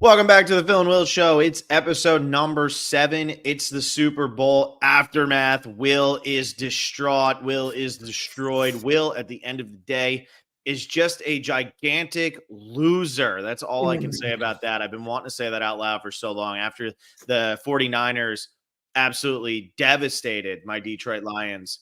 Welcome back to the Phil and Will Show. It's episode number 7. It's the Super Bowl aftermath. Will is distraught. Will is destroyed. Will, at the end of the day, is just a gigantic loser. That's all I can say about that. I've been wanting to say that out loud for so long. After the 49ers absolutely devastated my Detroit Lions,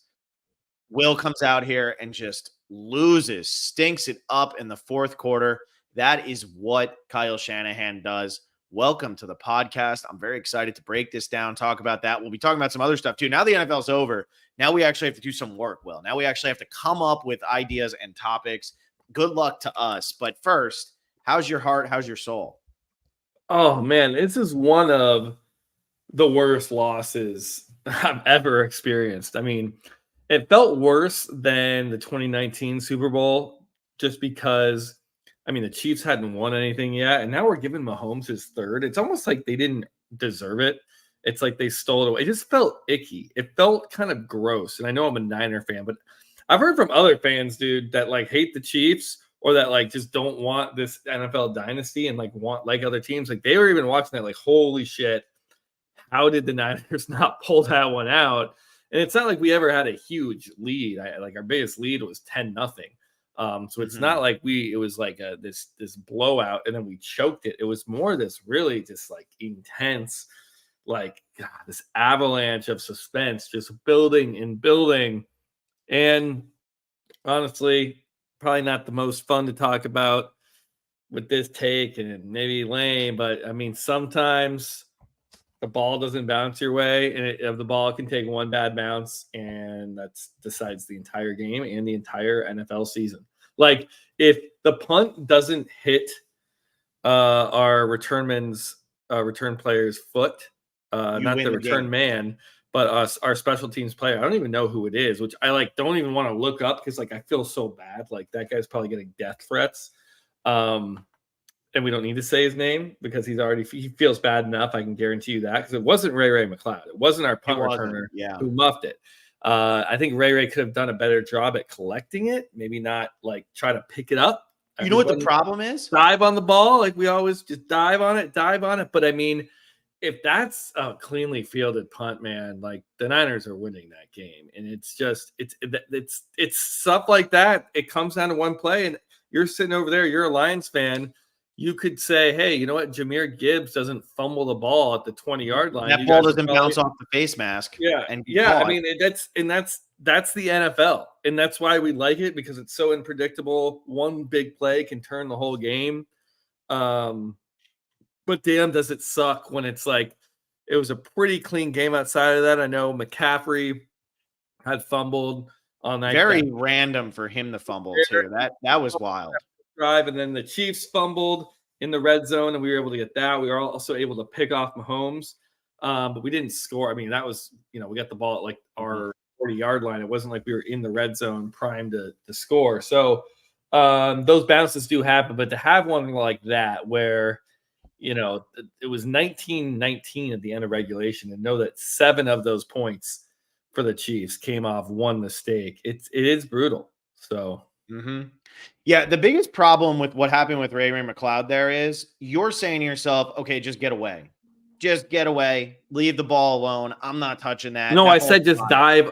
Will comes out here and just loses, stinks it up in the fourth quarter. That is what Kyle Shanahan does. Welcome to the podcast. I'm very excited to break this down, talk about that. We'll be talking about some other stuff too. Now the NFL's over. Now we actually have to do some work, Will. Now we actually have to come up with ideas and topics. Good luck to us. But first, how's your heart? How's your soul? Oh, man, this is one of the worst losses I've ever experienced. I mean, it felt worse than the 2019 Super Bowl just because, the Chiefs hadn't won anything yet, and now we're giving Mahomes his third. It's almost like they didn't deserve it. It's like they stole it away. It just felt icky. It felt kind of gross. And I know I'm a Niner fan, but I've heard from other fans, dude, that like hate the Chiefs or that like just don't want this NFL dynasty and like want like other teams. Like they were even watching that like, holy shit, how did the Niners not pull that one out? And it's not like we ever had a huge lead. Like our biggest lead was 10-0. So it's not like it was like this blowout and then we choked it. It was more this really just like intense, like this avalanche of suspense, just building and building. And honestly, probably not the most fun to talk about with this take and maybe lame, but sometimes the ball doesn't bounce your way, and the ball can take one bad bounce, and that decides the entire game and the entire NFL season. Like if the punt doesn't hit our return player's foot, not the return man, but our special teams player. I don't even know who it is, which I like don't even want to look up because like I feel so bad. Like that guy's probably getting death threats. And we don't need to say his name because he feels bad enough. I can guarantee you that because it wasn't Ray McLeod. It wasn't our punt returner who muffed it. I think Ray could have done a better job at collecting it. Maybe not like try to pick it up. You know what the problem is? Dive on the ball. Like we always just dive on it. But if that's a cleanly fielded punt, man, like the Niners are winning that game. And it's just, it's stuff like that. It comes down to one play and you're sitting over there. You're a Lions fan. You could say, hey, you know what? Jahmyr Gibbs doesn't fumble the ball at the 20-yard line. That ball doesn't bounce off the face mask. Yeah. That's the NFL. And that's why we like it because it's so unpredictable. One big play can turn the whole game. But damn, does it suck when it's like it was a pretty clean game outside of that. I know McCaffrey had fumbled on that. Very random for him to fumble too. That was wild. Drive, and then the Chiefs fumbled in the red zone, and we were able to get that. We were also able to pick off Mahomes, but we didn't score. We got the ball at like our 40-yard line. It wasn't like we were in the red zone primed to score. So those bounces do happen, but to have one like that where it was 19-19 at the end of regulation, and know that 7 of those points for the Chiefs came off one mistake. It is brutal. So. Yeah, the biggest problem with what happened with Ray McLeod there is you're saying to yourself, okay, just get away. Just get away. Leave the ball alone. I'm not touching that. No, I said just dive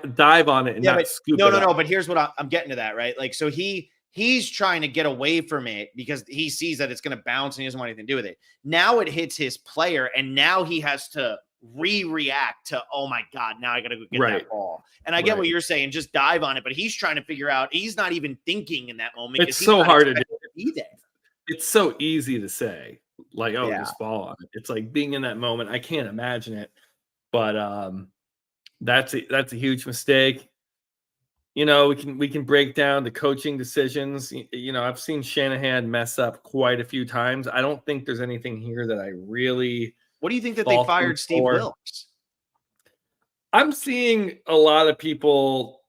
on it and not scoop it up. No. But here's what I'm getting to that, right? Like, so he's trying to get away from it because he sees that it's going to bounce and he doesn't want anything to do with it. Now it hits his player, and now he has to react to, oh my God, now I got to go get that ball. And I get what you're saying, just dive on it, but he's trying to figure out, he's not even thinking in that moment. It's so hard to do. It's so easy to say, like, just fall on it. It's like being in that moment. I can't imagine it, but that's a huge mistake. We can break down the coaching decisions. I've seen Shanahan mess up quite a few times. I don't think there's anything here that I really. What do you think that they fired Steve Wilkes? I'm seeing a lot of people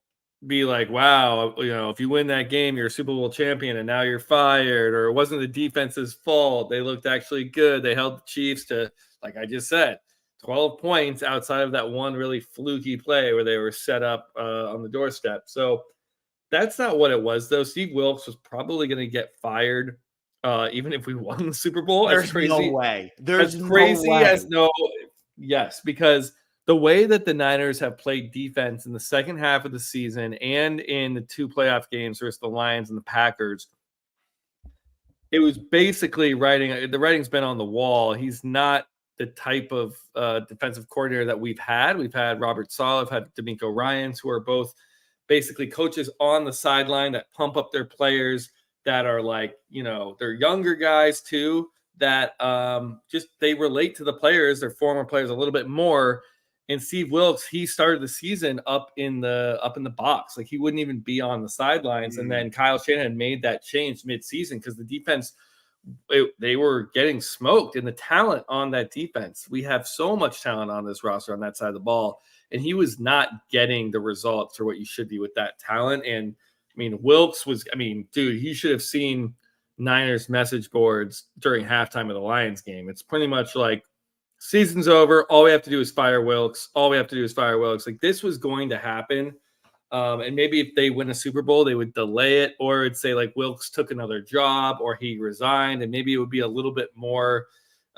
be like, wow, if you win that game, you're a Super Bowl champion and now you're fired, or it wasn't the defense's fault. They looked actually good. They held the Chiefs to, like I just said, 12 points outside of that one really fluky play where they were set up on the doorstep. So that's not what it was, though. Steve Wilkes was probably going to get fired even if we won the Super Bowl. There's no way. As There's no crazy way. as no, yes, because the way that the Niners have played defense in the second half of the season and in the 2 playoff games versus the Lions and the Packers, it was basically writing. The writing's been on the wall. He's not the type of defensive coordinator that we've had. We've had Robert Saleh, we've had D'Amico Ryans, who are both basically coaches on the sideline that pump up their players, that are like, they're younger guys too, that just they relate to the players, their former players, a little bit more. And Steve Wilks, he started the season up in the box, like he wouldn't even be on the sidelines. And then Kyle Shanahan made that change mid-season because the defense, they were getting smoked, and the talent on that defense. We have so much talent on this roster on that side of the ball, and he was not getting the results or what you should be with that talent. And Wilks was, dude, he should have seen Niners message boards during halftime of the Lions game. It's pretty much like, season's over. All we have to do is fire Wilks. All we have to do is fire Wilks. Like, this was going to happen. And maybe if they win a Super Bowl, they would delay it, or it'd say like Wilks took another job or he resigned, and maybe it would be a little bit more,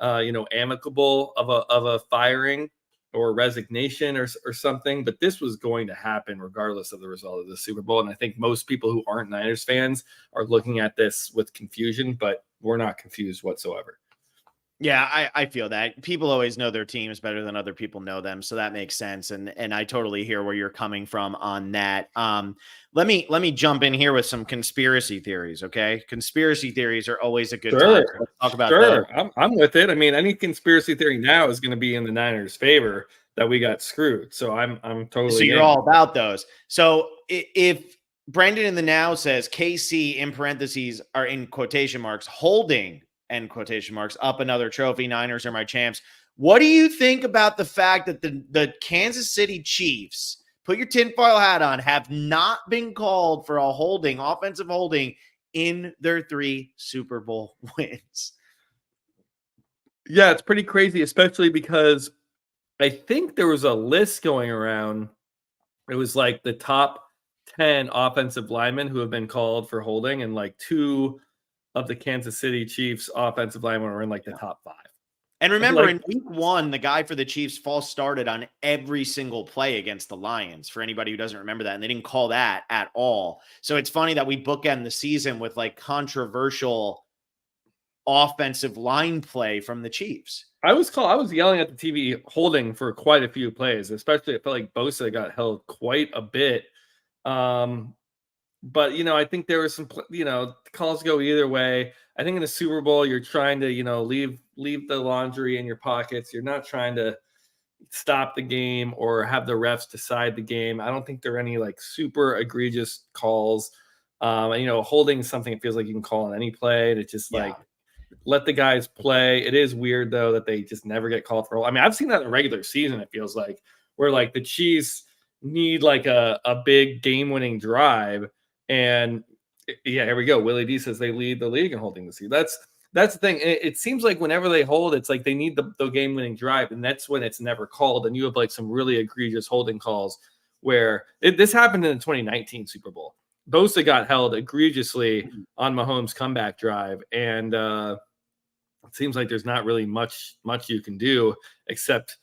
amicable of a firing or resignation or something. But this was going to happen regardless of the result of the Super Bowl. And I think most people who aren't Niners fans are looking at this with confusion, but we're not confused whatsoever. Yeah, I feel that. People always know their teams better than other people know them, so that makes sense. And I totally hear where you're coming from on that. Let me jump in here with some conspiracy theories. Okay, conspiracy theories are always a good time to talk about. Sure, I'm with it. Any conspiracy theory now is going to be in the Niners' favor that we got screwed. So I'm totally. So you're all about those. So if Brendan in the Now says KC in parentheses are in quotation marks holding, end quotation marks, up another trophy, Niners are my champs. What do you think about the fact that the Kansas City Chiefs, put your tinfoil hat on, have not been called for a offensive holding in their 3 Super Bowl wins? Yeah, it's pretty crazy, especially because I think there was a list going around. It was like the top 10 offensive linemen who have been called for holding, and like 2 of the Kansas City Chiefs offensive linemen were in like the top 5. And remember, in week 1, the guy for the Chiefs false started on every single play against the Lions, for anybody who doesn't remember that. And they didn't call that at all. So it's funny that we bookend the season with like controversial offensive line play from the Chiefs. I was yelling at the TV holding for quite a few plays, especially I felt like Bosa got held quite a bit. But, I think there was some, calls go either way. I think in the Super Bowl, you're trying to, leave the laundry in your pockets. You're not trying to stop the game or have the refs decide the game. I don't think there are any like super egregious calls. Holding something it feels like you can call on any play. And it's just like, let the guys play. It is weird though that they just never get called for. I've seen that in the regular season. It feels like where like the Chiefs need like a big game-winning drive. And yeah, here we go. Willie D says they lead the league in holding this year. That's the thing. It seems like whenever they hold, it's like they need the game-winning drive, and that's when it's never called. And you have like some really egregious holding calls where this happened in the 2019 Super Bowl. Bosa got held egregiously on Mahomes' comeback drive, and it seems like there's not really much you can do except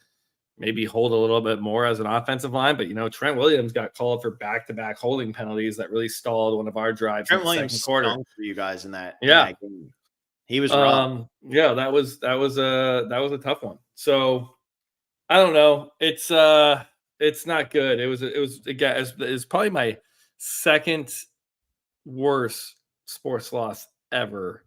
maybe hold a little bit more as an offensive line. But, Trent Williams got called for back-to-back holding penalties that really stalled one of our drives in the second quarter. For you guys in that game. He was rough. Yeah, that was a tough one. So I don't know. It's not good. It was probably my second worst sports loss ever.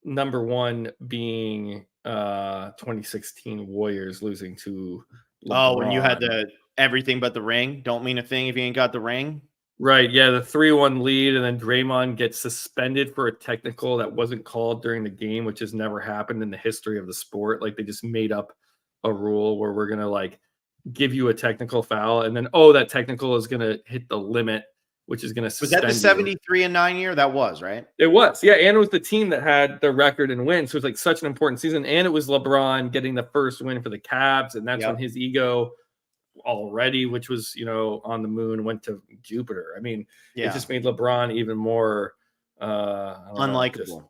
Number 1 being 2016 Warriors losing to LeBron. When you had the everything but the ring. Don't mean a thing if you ain't got the ring. Right. Yeah, the 3-1 lead, and then Draymond gets suspended for a technical that wasn't called during the game, which has never happened in the history of the sport. Like, they just made up a rule where we're gonna like give you a technical foul, and then that technical is gonna hit the limit, which is gonna suspend. Was that the 73-9 year? That was, right? It was, yeah, and it was the team that had the record and wins. So it was like such an important season, and it was LeBron getting the first win for the Cavs, and that's when his ego already, which was on the moon, went to Jupiter. It just made LeBron even more unlikable.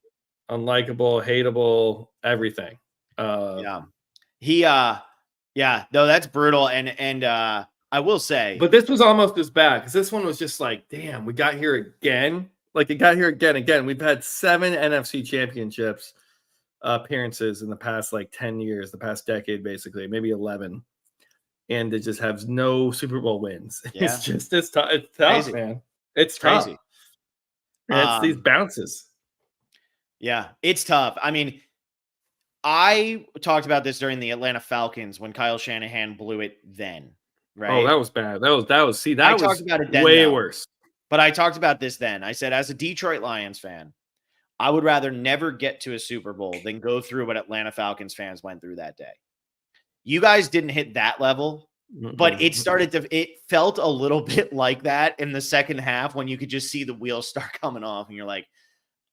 unlikable, hateable, everything. Yeah. No, that's brutal. And I will say, But this was almost as bad because this one was just like, damn, we got here again. Like it got here again. We've had 7 NFC championships appearances in the past like 10 years, the past decade, basically, maybe 11. And it just has no Super Bowl wins. Yeah. It's tough. It's tough, Crazy. man. It's Crazy. tough. And it's these bounces. Yeah, it's tough. I mean, I talked about this during the Atlanta Falcons when Kyle Shanahan blew it then, right? Oh, that was bad. That was talked about it then, way though. worse. But I talked about this then. I said, as a Detroit Lions fan, I would rather never get to a Super Bowl than go through what Atlanta Falcons fans went through that day. You guys didn't hit that level, but it felt a little bit like that in the second half when you could just see the wheels start coming off and you're like,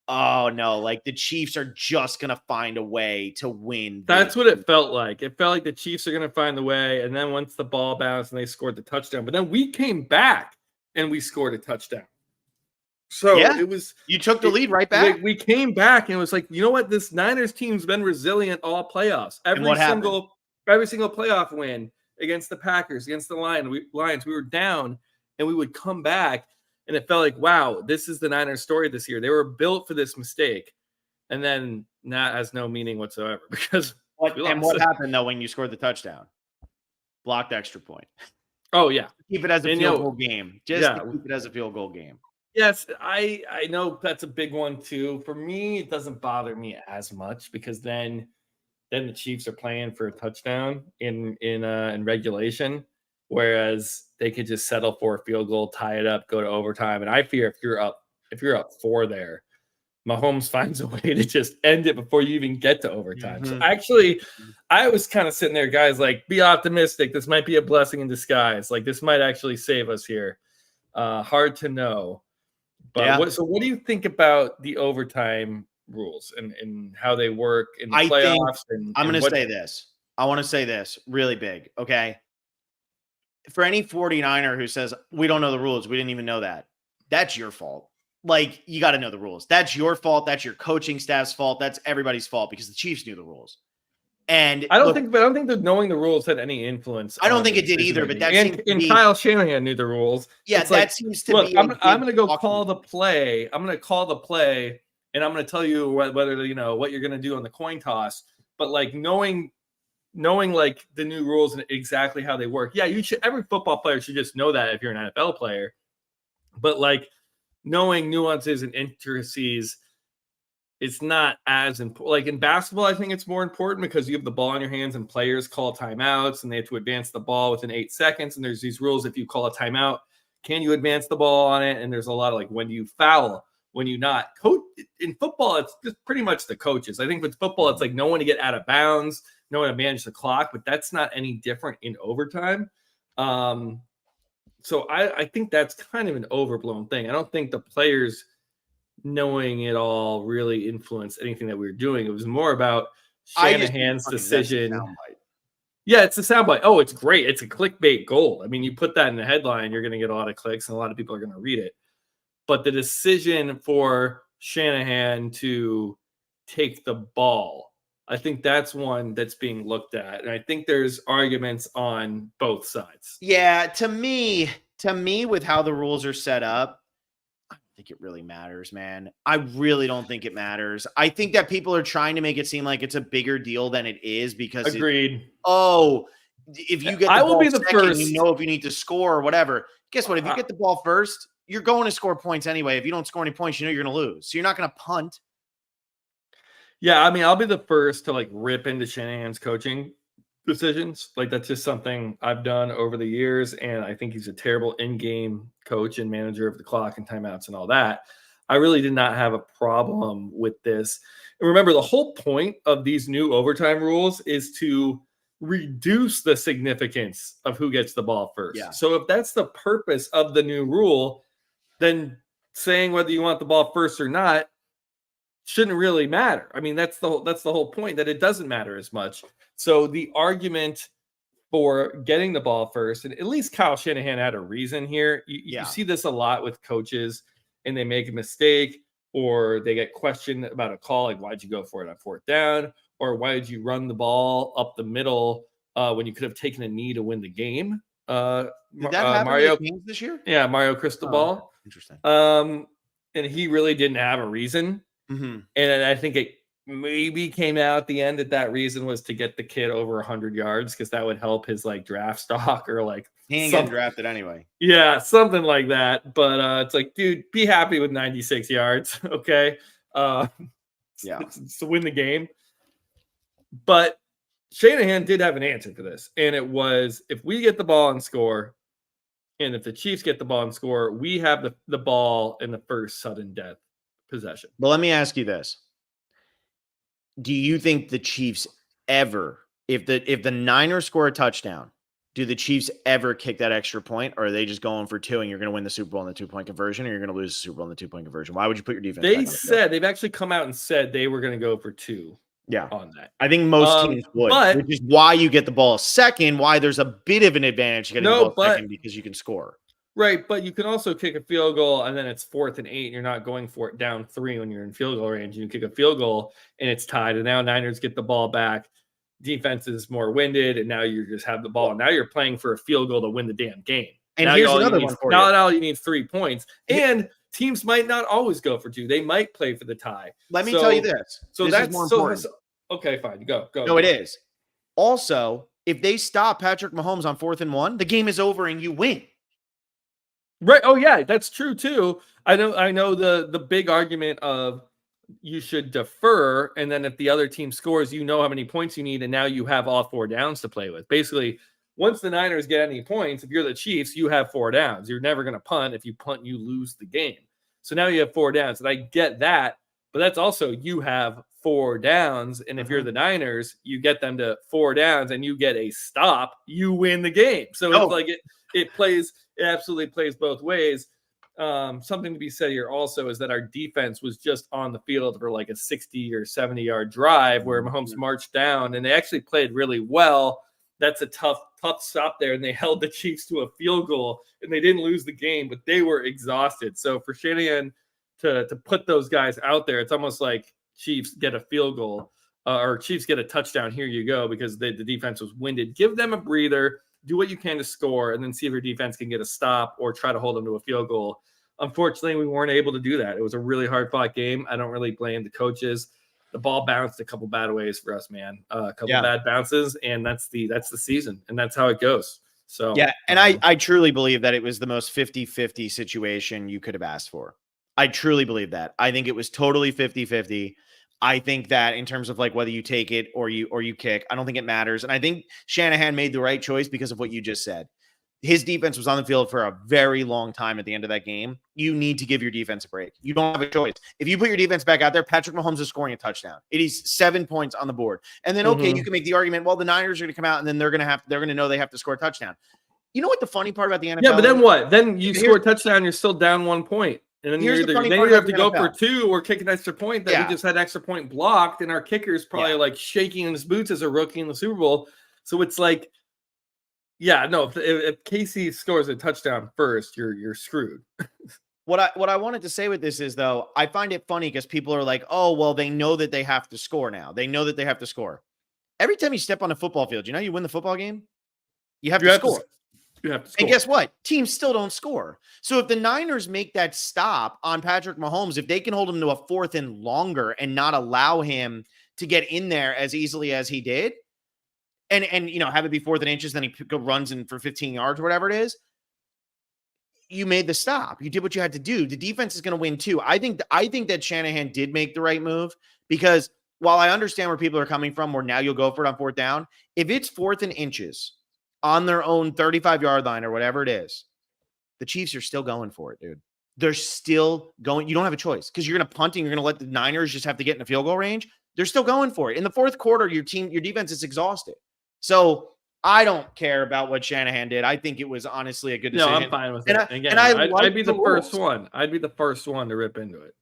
oh no, like the Chiefs are just going to find a way to win. That's what it felt like. It felt like the Chiefs are going to find the way. And then once the ball bounced and they scored the touchdown, but then we came back and we scored a touchdown. So it was, you took the lead right back. We came back and it was like, you know what? This Niners team's been resilient all playoffs. Every single playoff win against the Packers, against the Lions, we were down and we would come back. And it felt like, wow, this is the Niners story this year. They were built for this mistake. And then that has no meaning whatsoever because what happened though when you scored the touchdown? Blocked extra point. Oh yeah. Keep it as a field goal game. Just keep it as a field goal game. Yes, I know that's a big one too. For me, it doesn't bother me as much because then the Chiefs are playing for a touchdown in regulation. Whereas they could just settle for a field goal, tie it up, go to overtime. And I fear if you're up 4 there, Mahomes finds a way to just end it before you even get to overtime. So actually, I was kind of sitting there, guys, like, be optimistic. This might be a blessing in disguise. Like, this might actually save us here. Hard to know. But what do you think about the overtime rules and how they work in the playoffs? I'm going to say this. I want to say this really big, okay? For any 49er who says, we don't know the rules, we didn't even know that, that's your fault. Like, you got to know the rules. That's your fault. That's your coaching staff's fault. That's everybody's fault because the Chiefs knew the rules. And I don't think that knowing the rules had any influence. I don't think it did either, but that and Kyle Shanahan knew the rules. Yeah, that seems to be. I'm going to go call the play. I'm going to call the play, and I'm going to tell you whether what you're going to do on the coin toss. But like knowing like the new rules and exactly how they work. Yeah, you should. Every football player should just know that if you're an NFL player. But like knowing nuances and intricacies, it's not as important. Like in basketball, I think it's more important because you have the ball in your hands and players call timeouts and they have to advance the ball within 8 seconds. And there's these rules. If you call a timeout, can you advance the ball on it? And there's a lot of like, when do you foul, when you not. In football, it's just pretty much the coaches. I think with football, it's like no one to get out of bounds, no one to manage the clock, but that's not any different in overtime. So I think that's kind of an overblown thing. I don't think the players knowing it all really influenced anything that we were doing. It was more about Shanahan's decision. Yeah, it's a soundbite. Oh, it's great. It's a clickbait gold. I mean, you put that in the headline, you're going to get a lot of clicks and a lot of people are going to read it. But the decision for Shanahan to take the ball, I think that's one that's being looked at. And I think there's arguments on both sides. Yeah, to me, with how the rules are set up, I don't think it really matters, man. I really don't think it matters. I think that people are trying to make it seem like it's a bigger deal than it is because agreed. If you get I will be the first. You know if you need to score or whatever. Guess what? If you get the ball first, you're going to score points anyway. If you don't score any points, you know you're going to lose. So you're not going to punt. Yeah, I mean, I'll be the first to like rip into Shanahan's coaching decisions. Like that's just something I've done over the years, and I think he's a terrible in-game coach and manager of the clock and timeouts and all that. I really did not have a problem with this. And remember, the whole point of these new overtime rules is to reduce the significance of who gets the ball first. Yeah. So if that's the purpose of the new rule, then saying whether you want the ball first or not shouldn't really matter. I mean, that's the whole point, that it doesn't matter as much. So the argument for getting the ball first, and at least Kyle Shanahan had a reason here. You see this a lot with coaches, and they make a mistake. or they get questioned about a call, like why'd you go for it on 4th down, or why did you run the ball up the middle when you could have taken a knee to win the game. Did that happen to Mario, the Kings this year? yeah, Mario Cristobal. Okay. Interesting. And he really didn't have a reason. Mm-hmm. And I think it maybe came out at the end that reason was to get the kid over 100 yards because that would help his like draft stock or like he ain't getting drafted anyway. Yeah, something like that. But it's like, dude, be happy with 96 yards, okay? Yeah, it's to win the game. But Shanahan did have an answer for this, and it was if we get the ball and score, and if the Chiefs get the ball and score, we have the ball in the first sudden death possession. But let me ask you this. Do you think the Chiefs ever, if the Niners score a touchdown, do the Chiefs ever kick that extra point, or are they just going for 2 and you're going to win the Super Bowl in the 2-point conversion, or you're going to lose the Super Bowl in the 2-point conversion? Why would you put your defense? They said they've actually come out and said they were going to go for 2. Yeah, on that. I think most teams would, which is why you get the ball second. Why there's a bit of an advantage getting the ball second because you can score. Right, but you can also kick a field goal and then it's 4th and 8 and you're not going for it down 3 when you're in field goal range. You kick a field goal and it's tied, and now Niners get the ball back. Defense is more winded, and now you just have the ball. Now you're playing for a field goal to win the damn game. And now here's another one for you. Now you need 3 points, and teams might not always go for 2. They might play for the tie. Let me tell you this. So this that's is more important. Okay, fine. Go. No, it is. Also, if they stop Patrick Mahomes on 4th and 1, the game is over and you win. Right. Oh, yeah, that's true too. I know the big argument of you should defer, and then if the other team scores, you know how many points you need, and now you have all 4 downs to play with. Basically, once the Niners get any points, if you're the Chiefs, you have 4 downs. You're never going to punt. If you punt, you lose the game. So now you have 4 downs, and I get that, but that's also you have 4 downs, and if you're the Niners, you get them to 4 downs, and you get a stop, you win the game. So it's like it absolutely plays both ways. Something to be said here also is that our defense was just on the field for like a 60 or 70-yard drive where Mahomes marched down, and they actually played really well. That's a tough stop there, and they held the Chiefs to a field goal, and they didn't lose the game, but they were exhausted. So for Shanahan to put those guys out there, it's almost like Chiefs get a field goal or Chiefs get a touchdown. Here you go, because the defense was winded. Give them a breather. Do what you can to score, and then see if your defense can get a stop or try to hold them to a field goal. Unfortunately, we weren't able to do that. It was a really hard-fought game. I don't really blame the coaches. The ball bounced a couple bad ways for us, man. A couple bad bounces, and that's the season, and that's how it goes. So yeah, and I truly believe that it was the most 50-50 situation you could have asked for. I truly believe that. I think it was totally 50-50. I think that in terms of like whether you take it or you kick, I don't think it matters. And I think Shanahan made the right choice because of what you just said. His defense was on the field for a very long time at the end of that game. You need to give your defense a break. You don't have a choice. If you put your defense back out there, Patrick Mahomes is scoring a touchdown. It is 7 points on the board. And then, okay, you can make the argument, well, the Niners are going to come out and then they're going to know they have to score a touchdown. You know what the funny part about the NFL? Yeah, but then what? Then you score a touchdown, you're still down 1 point. And then you have to go for 2 or kick an extra point that we just had extra point blocked, and our kicker's probably like shaking in his boots as a rookie in the Super Bowl. So it's like, if Casey scores a touchdown first, you're screwed. What I wanted to say with this is, though, I find it funny because people are like, oh, well, they know that they have to score now. They know that they have to score. Every time you step on a football field, you know you win the football game? You have to score. You have to score. And guess what? Teams still don't score. So if the Niners make that stop on Patrick Mahomes, if they can hold him to a 4th and longer and not allow him to get in there as easily as he did, and have it be 4th and inches, then he runs in for 15 yards or whatever it is, you made the stop. You did what you had to do. The defense is going to win too. I think that Shanahan did make the right move, because while I understand where people are coming from, where now you'll go for it on 4th down, if it's 4th and inches on their own 35-yard line or whatever it is, the Chiefs are still going for it, dude. They're still going. You don't have a choice because you're going to punt and you're going to let the Niners just have to get in a field goal range. They're still going for it. In the 4th quarter, your defense is exhausted. So I don't care about what Shanahan did. I think it was honestly a good decision. No, I'm fine with it. I'd be the first one. I'd be the first one to rip into it.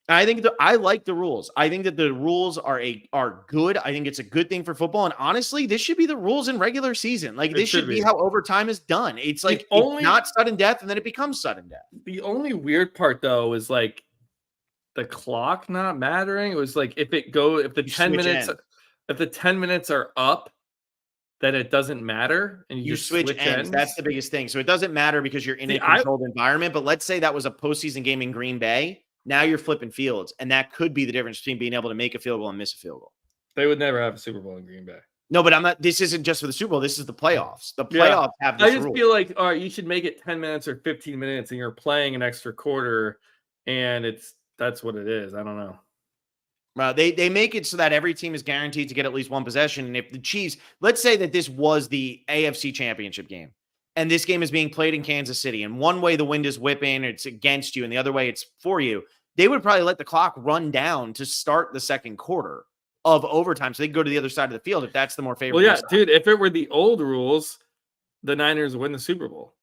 I think I like the rules. I think that the rules are good. I think it's a good thing for football. And honestly, this should be the rules in regular season. Like this should be how overtime is done. It's like it's not sudden death, and then it becomes sudden death. The only weird part though is like the clock not mattering. It was like if the You 10 switch minutes ends. if the 10 minutes are up, then it doesn't matter and you You just switch switch ends. That's the ends. biggest thing. So it doesn't matter because you're in See, a controlled environment. But let's say that was a postseason game in Green Bay. Now you're flipping fields, and that could be the difference between being able to make a field goal and miss a field goal. they would never have a Super Bowl in Green Bay. No, but I'm not. This isn't just for the Super Bowl. This is the playoffs. The Yeah. playoffs have I this just rule. feel like, all right, you should make it 10 minutes or 15 minutes and you're playing an extra quarter and that's what it is. I don't know. They make it so that every team is guaranteed to get at least one possession. And if the Chiefs, let's say that this was the AFC Championship game, and this game is being played in Kansas City, and one way the wind is whipping, it's against you, and the other way it's for you, they would probably let the clock run down to start the second quarter of overtime, so they can go to the other side of the field if that's the more favorable. Well, yeah, side. dude, if it were the old rules, the Niners win the Super Bowl.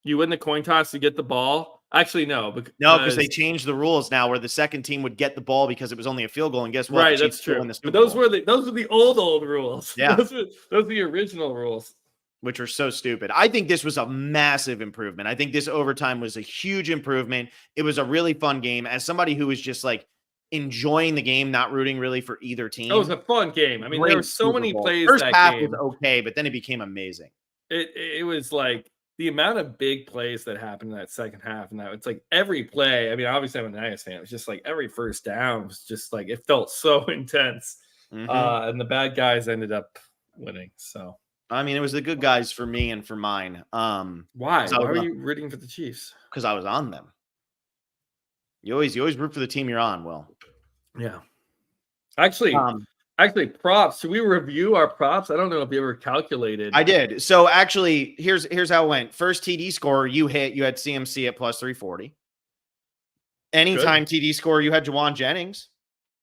You win the coin toss to get the ball. Actually, no. Because they changed the rules now where the second team would get the ball because it was only a field goal. And guess what? Right, that's true. But those were the old rules. Yeah. Those were the original rules. Which are so stupid. I think this was a massive improvement. I think this overtime was a huge improvement. It was a really fun game. As somebody who was just like enjoying the game, not rooting really for either team. It was a fun game. I mean, there were so many plays. First that half game. was okay, but then it became amazing. It was like the amount of big plays that happened in that second half, and that it's like every play. I mean, obviously I'm a Niners fan. It was just like every first down was just like it felt so intense, and the bad guys ended up winning. So I mean, it was the good guys for me and for mine. Why? Why were you rooting for the Chiefs? Because I was on them. You always root for the team you're on. Will. Yeah. Actually, props. Should we review our props? I don't know if you ever calculated. I did. So actually, here's how it went. First TD score you hit. You had CMC at plus 340. Anytime TD score, you had Juwan Jennings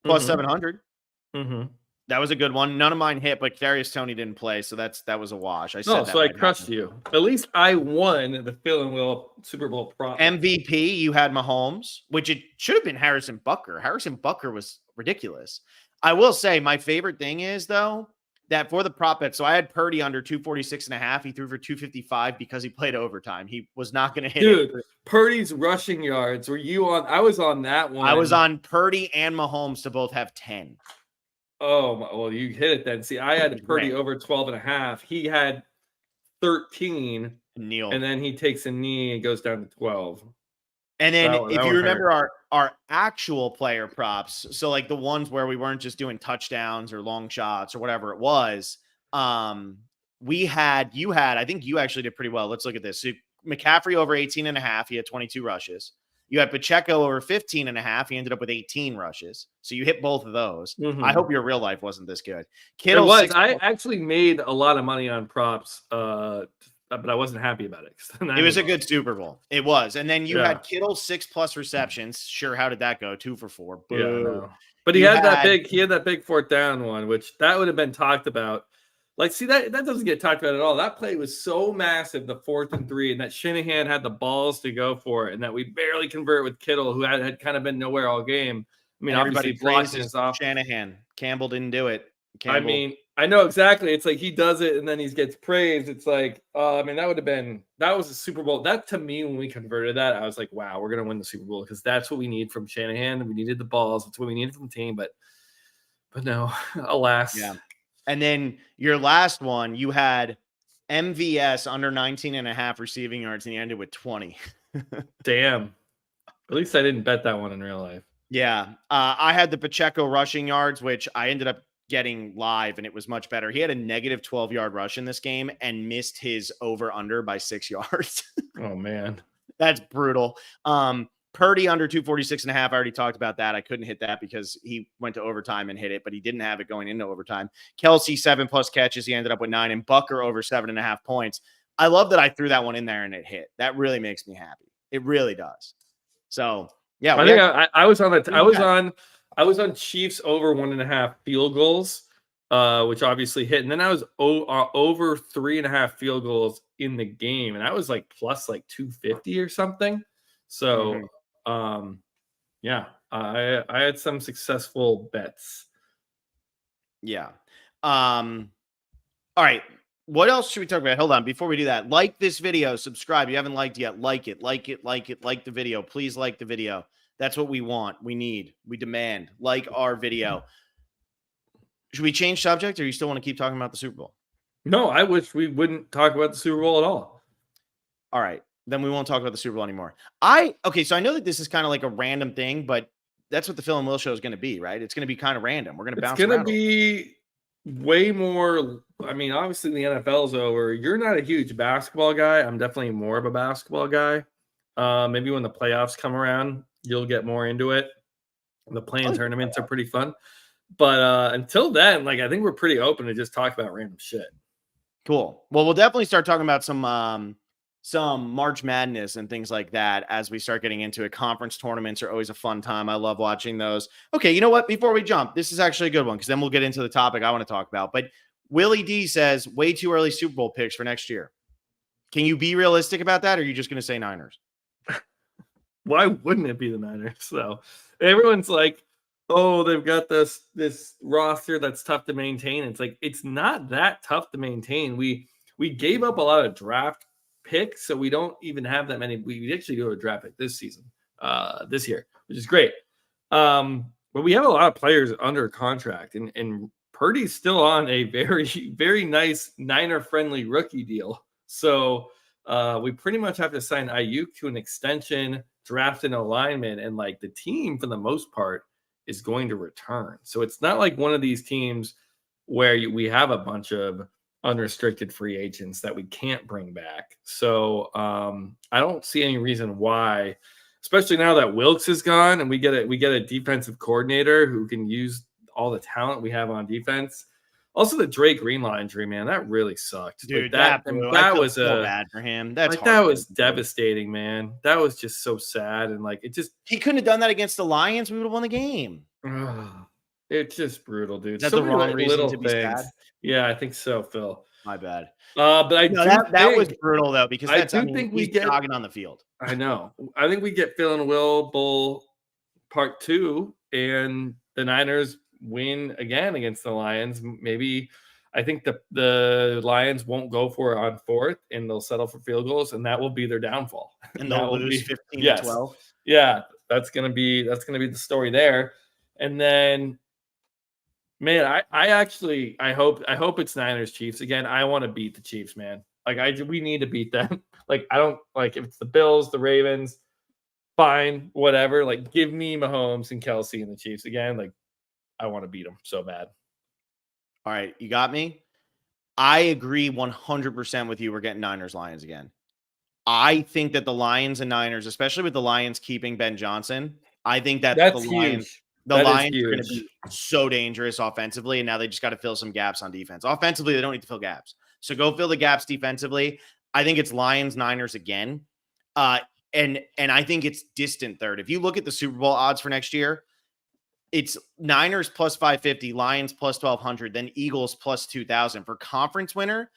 plus 700. That was a good one. None of mine hit, but Kadarius Toney didn't play, so that was a wash. I said so I crushed you. At least I won the Phil and Will Super Bowl prop. MVP, you had Mahomes, which it should have been Harrison Butker. Harrison Butker was ridiculous. I will say my favorite thing is though that for the prop bet, so I had Purdy under 246.5. He threw for 255 because he played overtime. He was not going to hit it. Dude, Purdy's rushing yards. Were you on? I was on that one. I was on Purdy and Mahomes to both have 10. Oh, well, you hit it then. See, I had Purdy over 12.5. He had 13. And then he takes a knee and goes down to 12. And then if you remember our actual player props, so like the ones where we weren't just doing touchdowns or long shots or whatever it was, I think you actually did pretty well. Let's look at this. So McCaffrey over 18.5. He had 22 rushes. You had Pacheco over 15.5. He ended up with 18 rushes. So you hit both of those. I hope your real life wasn't this good. Kittle was. I actually made a lot of money on props, but I wasn't happy about it. It was a good Super Bowl. It was. And then you had Kittle 6+ receptions. Sure, how did that go? 2 for 4. Boo. Yeah, no. But he had that big fourth down one, which that would have been talked about. Like, see, that doesn't get talked about at all. That play was so massive, the 4th and 3, and that Shanahan had the balls to go for it, and that we barely convert with Kittle, who had kind of been nowhere all game. I mean, everybody praises off Shanahan. Campbell didn't do it. I mean, I know exactly. It's like he does it, and then he gets praised. It's like, I mean, that was a Super Bowl. That, to me, when we converted that, I was like, wow, we're going to win the Super Bowl because that's what we need from Shanahan. We needed the balls. That's what we needed from the team, but no, alas. Yeah. And then your last one, you had MVS under 19.5 receiving yards, and you ended with 20. Damn. At least I didn't bet that one in real life. Yeah. I had the Pacheco rushing yards, which I ended up getting live, and it was much better. He had a negative 12-yard rush in this game and missed his over-under by 6 yards. Oh, man. That's brutal. Purdy under 246.5. I already talked about that. I couldn't hit that because he went to overtime and hit it, but he didn't have it going into overtime. Kelsey 7+ catches. He ended up with 9, and Butker over 7.5 points. I love that I threw that one in there and it hit. That really makes me happy. It really does. So yeah, I think I was on I was on Chiefs over 1.5 field goals, which obviously hit, and then I was over 3.5 field goals in the game, and I was like plus like 250 or something. So. Yeah, I had some successful bets. Yeah. All right. What else should we talk about? Hold on. Before we do that, like this video, subscribe. You haven't liked yet. Like it, like the video. Please like the video. That's what we want. We need. We demand. Like our video. Should we change subject, or you still want to keep talking about the Super Bowl? No, I wish we wouldn't talk about the Super Bowl at all. All right. Then we won't talk about the Super Bowl anymore. Okay, so I know that this is kind of like a random thing, but that's what the Phil and Will show is going to be, right? It's going to be kind of random. We're going to bounce around. It's going to be way more. I mean, obviously the NFL's over. You're not a huge basketball guy. I'm definitely more of a basketball guy. Maybe when the playoffs come around, you'll get more into it. The playing tournaments are pretty fun. But until then, like, I think we're pretty open to just talk about random shit. Cool. Well, we'll definitely start talking about some March Madness and things like that as we start getting into it. Conference tournaments are always a fun time. I love watching those. Okay, you know what? Before we jump, this is actually a good one because then we'll get into the topic I want to talk about. But Willie D says way too early Super Bowl picks for next year. Can you be realistic about that, or are you just going to say Niners? Why wouldn't it be the Niners? So everyone's like, oh, they've got this roster that's tough to maintain. It's like, it's not that tough to maintain. We gave up a lot of draft picks, so we don't even have that many. We actually do a draft pick this season, this year, which is great. But we have a lot of players under contract, and Purdy's still on a very, very nice Niner-friendly rookie deal. So we pretty much have to sign Ayuk to an extension, draft an alignment, and like the team, for the most part, is going to return. So it's not like one of these teams where we have a bunch of unrestricted free agents that we can't bring back. So I don't see any reason why, especially now that Wilkes is gone and we get a defensive coordinator who can use all the talent we have on defense. Also, the Drake Greenlaw injury, man, that really sucked. Dude, like that was so bad for him. That's like, that was devastating, man. That was just so sad, and like he couldn't have done that against the Lions. We would have won the game. It's just brutal, dude. Is that the wrong reason to be sad? Yeah, I think so, Phil. My bad. But that was brutal though, because I think we get jogging on the field. I know. I think we get Phil and Will Bowl Part 2, and the Niners win again against the Lions. Maybe I think the Lions won't go for it on 4th, and they'll settle for field goals, and that will be their downfall. And they'll lose 15-12. Yeah, that's gonna be the story there. And then, man, I hope it's Niners Chiefs again. I want to beat the Chiefs, man. Like we need to beat them. Like I don't like if it's the Bills, the Ravens, fine, whatever. Like give me Mahomes and Kelsey and the Chiefs again. Like I want to beat them so bad. All right, you got me. I agree 100% with you. We're getting Niners Lions again. I think that the Lions and Niners, especially with the Lions keeping Ben Johnson, I think that that's the huge. Lions are going to be so dangerous offensively, and now they just got to fill some gaps on defense. Offensively, they don't need to fill gaps. So go fill the gaps defensively. I think it's Lions, Niners again. And I think it's distant third. If you look at the Super Bowl odds for next year, it's Niners plus 550, Lions plus 1,200, then Eagles plus 2,000. For conference winner,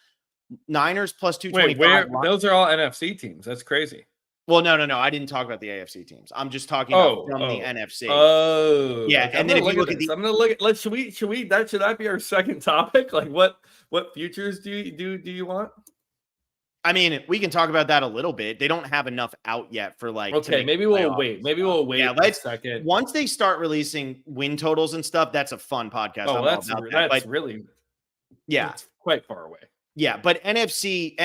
Niners plus 225. Wait, those are all NFC teams. That's crazy. Well, no. I didn't talk about the AFC teams. I'm just talking about from the NFC. Oh, yeah. Okay, and then if you look at I'm gonna look at. Should that be our second topic? Like, what futures do you want? I mean, we can talk about that a little bit. They don't have enough out yet for like. Okay, maybe we'll wait. Yeah, a second. Once they start releasing win totals and stuff, that's a fun podcast. Oh, that's really it's quite far away. Yeah, but NFC,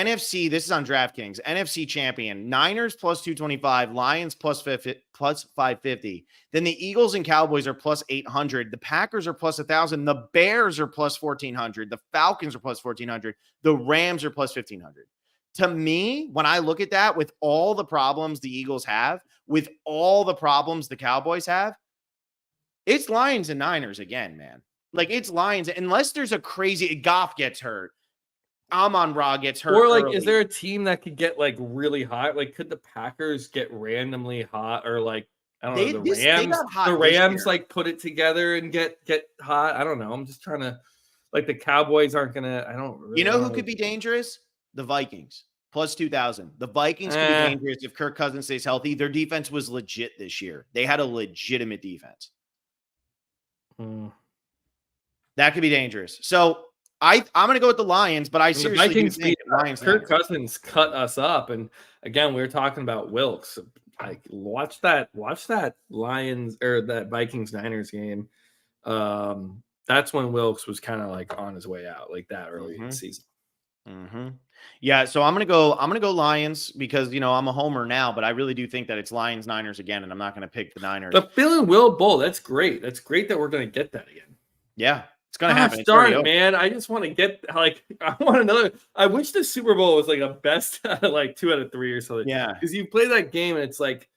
this is on DraftKings. NFC champion, Niners plus 225, Lions plus 550. Then the Eagles and Cowboys are plus 800. The Packers are plus 1,000. The Bears are plus 1,400. The Falcons are plus 1,400. The Rams are plus 1,500. To me, when I look at that, with all the problems the Eagles have, with all the problems the Cowboys have, it's Lions and Niners again, man. Like, it's Lions, unless there's a crazy Goff gets hurt. Amon-Ra gets hurt. Or like, early. Is there a team that could get like really hot? Like, could the Packers get randomly hot, or like I don't know, the Rams like put it together and get hot? I don't know. I'm just trying to like the Cowboys aren't gonna. I don't. Really know who could be dangerous? The Vikings plus 2,000. The Vikings could be dangerous if Kirk Cousins stays healthy. Their defense was legit this year. They had a legitimate defense. That could be dangerous. So. I'm going to go with the Lions, but I seriously the Vikings think Lions. Kirk Cousins cut us up, and again, we were talking about Wilkes. Like watch that Lions or that Vikings Niners game. That's when Wilkes was kind of like on his way out, like that early in the season. Yeah, so I'm gonna go Lions because I'm a homer now, but I really do think that it's Lions Niners again, and I'm not gonna pick the Niners. The Philly Will Bowl, that's great. That's great that we're gonna get that again. Yeah, it's gonna happen. It's Darn it, man! I just want to get I want another. I wish the Super Bowl was like a best like 2 out of 3 or something. Yeah, because you play that game and it's like,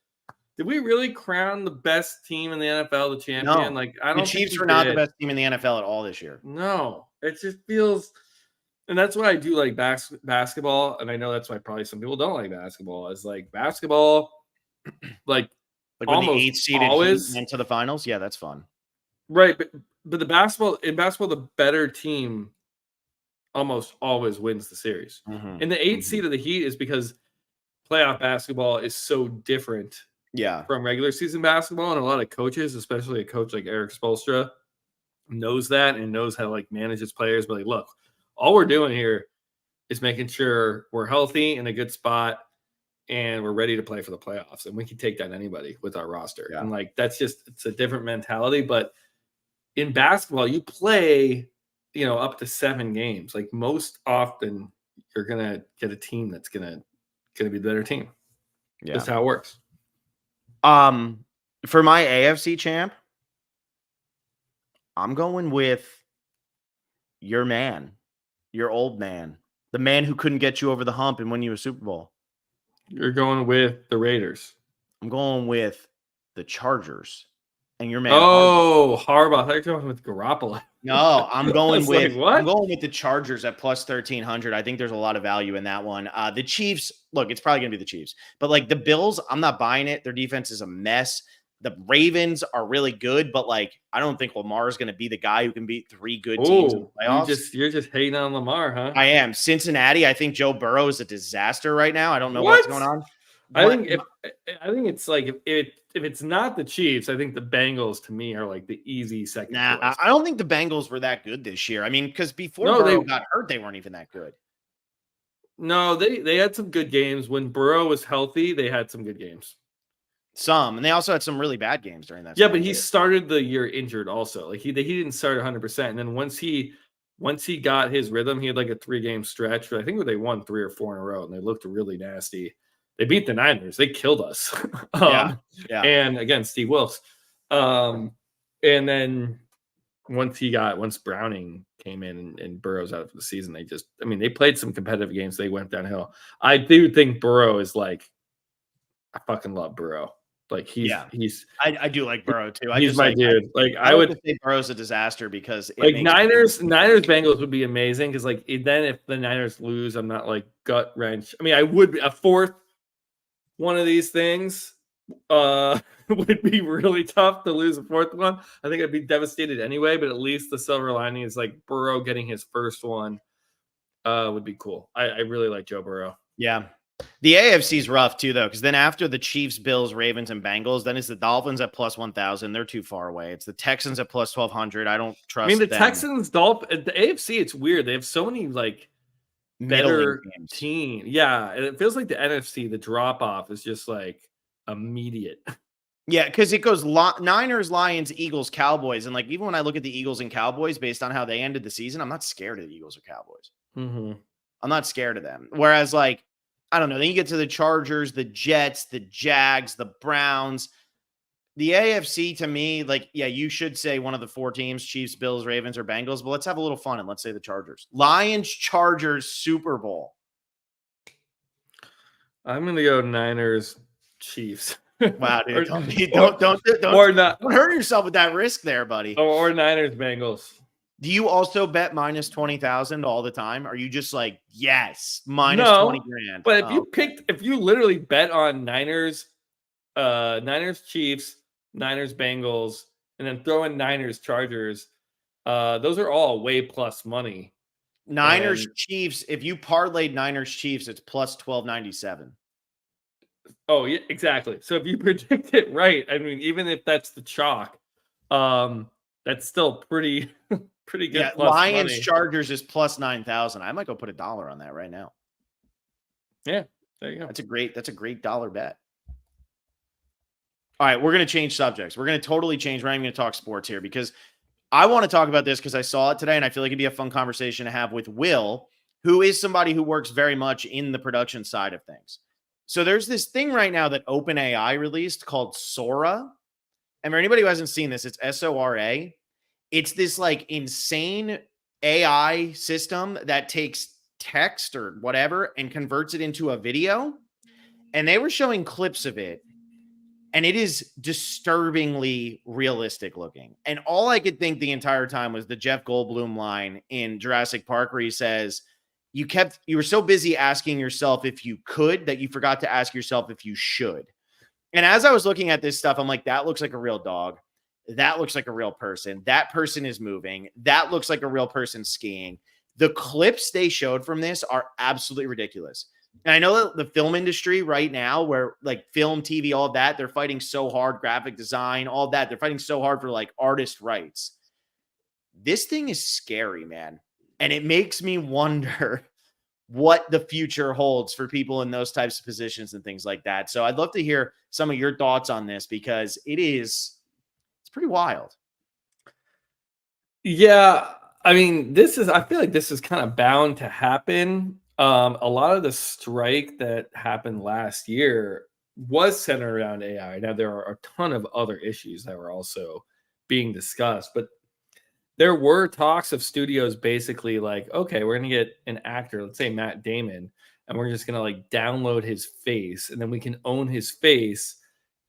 did we really crown the best team in the NFL the champion? No, like I don't. The Chiefs were not the best team in the NFL at all this year. No, it just feels. And that's why I do like basketball. And I know that's why probably some people don't like basketball. Is like basketball, like when almost the 8th seeded always went to the finals. Yeah, that's fun. Right, but the basketball, the better team almost always wins the series. And the 8th seed of the Heat is because playoff basketball is so different from regular season basketball. And a lot of coaches, especially a coach like Eric Spoelstra, knows that and knows how to like manage his players. But like, look, all we're doing here is making sure we're healthy in a good spot and we're ready to play for the playoffs. And we can take that anybody with our roster. Yeah. And like, it's a different mentality. But in basketball, you play, up to 7 games. Like most often you're going to get a team that's going to be the better team. Yeah. That's how it works. For my AFC champ, I'm going with your man. Your old man, the man who couldn't get you over the hump and win you a Super Bowl. You're going with the Raiders. I'm going with the Chargers. And your man. Harbaugh. I thought you were going with Garoppolo. No, I'm going with I'm going with the Chargers at plus 1,300. I think there's a lot of value in that one. The Chiefs, look, it's probably going to be the Chiefs. But like the Bills, I'm not buying it. Their defense is a mess. The Ravens are really good, but like I don't think Lamar is going to be the guy who can beat 3 good teams in the playoffs. You're just hating on Lamar, huh? I am. Cincinnati, I think Joe Burrow is a disaster right now. I don't know what's going on. I think it's like if it's not the Chiefs, I think the Bengals to me are like the easy second choice. I don't think the Bengals were that good this year. I mean, because before Burrow got hurt, they weren't even that good. No, they had some good games. When Burrow was healthy, they had some good games. And they also had some really bad games during that. Yeah, but he started the year injured also. Like he didn't start 100%. And then once he got his rhythm, he had like a 3-game stretch. I think they won 3 or 4 in a row, and they looked really nasty. They beat the Niners. They killed us. And again, Steve Wilkes. And then once Browning came in and Burrow's out for the season, they played some competitive games. They went downhill. I do think Burrow is like, I fucking love Burrow. Like I do like Burrow too. He's my dude. I would say Burrow's a disaster because like Niners Bengals would be amazing because like then if the Niners lose, I'm not like gut wrench. I mean, I would be a fourth one of these things would be really tough to lose a fourth one. I think I'd be devastated anyway, but at least the silver lining is like Burrow getting his first one would be cool. I really like Joe Burrow. Yeah. The AFC is rough too, though, because then after the Chiefs, Bills, Ravens, and Bengals, then it's the Dolphins at plus 1,000. They're too far away. It's the Texans at plus 1,200. I don't trust. I mean, the Texans, Dolphins, the AFC. It's weird. They have so many like better team. Yeah, and it feels like the NFC. The drop off is just like immediate. Yeah, because it goes Niners, Lions, Eagles, Cowboys, and like even when I look at the Eagles and Cowboys based on how they ended the season, I'm not scared of the Eagles or Cowboys. I'm not scared of them. Whereas like. I don't know. Then you get to the Chargers, the Jets, the Jags, the Browns. The AFC to me, like, yeah, you should say one of the 4 teams, Chiefs, Bills, Ravens, or Bengals, but let's have a little fun and let's say the Chargers. Lions, Chargers, Super Bowl. I'm going to go Niners, Chiefs. Wow, dude. Don't hurt yourself with that risk there, buddy. Or Niners, Bengals. Do you also bet minus 20,000 all the time? Are you just like, yes, minus 20 grand? But if you literally bet on Niners, Chiefs, Niners, Bengals, and then throw in Niners, Chargers, those are all way plus money. Niners, Chiefs, if you parlayed Niners, Chiefs, it's plus 1,297. Oh, yeah, exactly. So if you predict it right, I mean, even if that's the chalk, that's still pretty good. Yeah, Lions money. Chargers is plus 9,000. I might go put $1 on that right now. Yeah, there you go. That's a great dollar bet. All right, we're going to change subjects. We're going to totally change. We're not even going to talk sports here because I want to talk about this because I saw it today and I feel like it'd be a fun conversation to have with Will, who is somebody who works very much in the production side of things. So there's this thing right now that OpenAI released called Sora. And for anybody who hasn't seen this, it's Sora. It's this like insane AI system that takes text or whatever and converts it into a video. And they were showing clips of it, and it is disturbingly realistic looking. And all I could think the entire time was the Jeff Goldblum line in Jurassic Park where he says, you were so busy asking yourself if you could that you forgot to ask yourself if you should. And as I was looking at this stuff, I'm like, that looks like a real dog. That looks like a real person. That person is moving. That looks like a real person skiing. The clips they showed from this are absolutely ridiculous. And I know that the film industry right now, where like film, TV, all of that, they're fighting so hard, graphic design, all that. They're fighting so hard for like artist rights. This thing is scary, man. And it makes me wonder what the future holds for people in those types of positions and things like that. So I'd love to hear some of your thoughts on this because it's pretty wild. Yeah, I mean, I feel like this is kind of bound to happen. A lot of the strike that happened last year was centered around AI. Now, there are a ton of other issues that were also being discussed, but there were talks of studios basically like, okay, we're going to get an actor, let's say Matt Damon, and we're just going to like download his face, and then we can own his face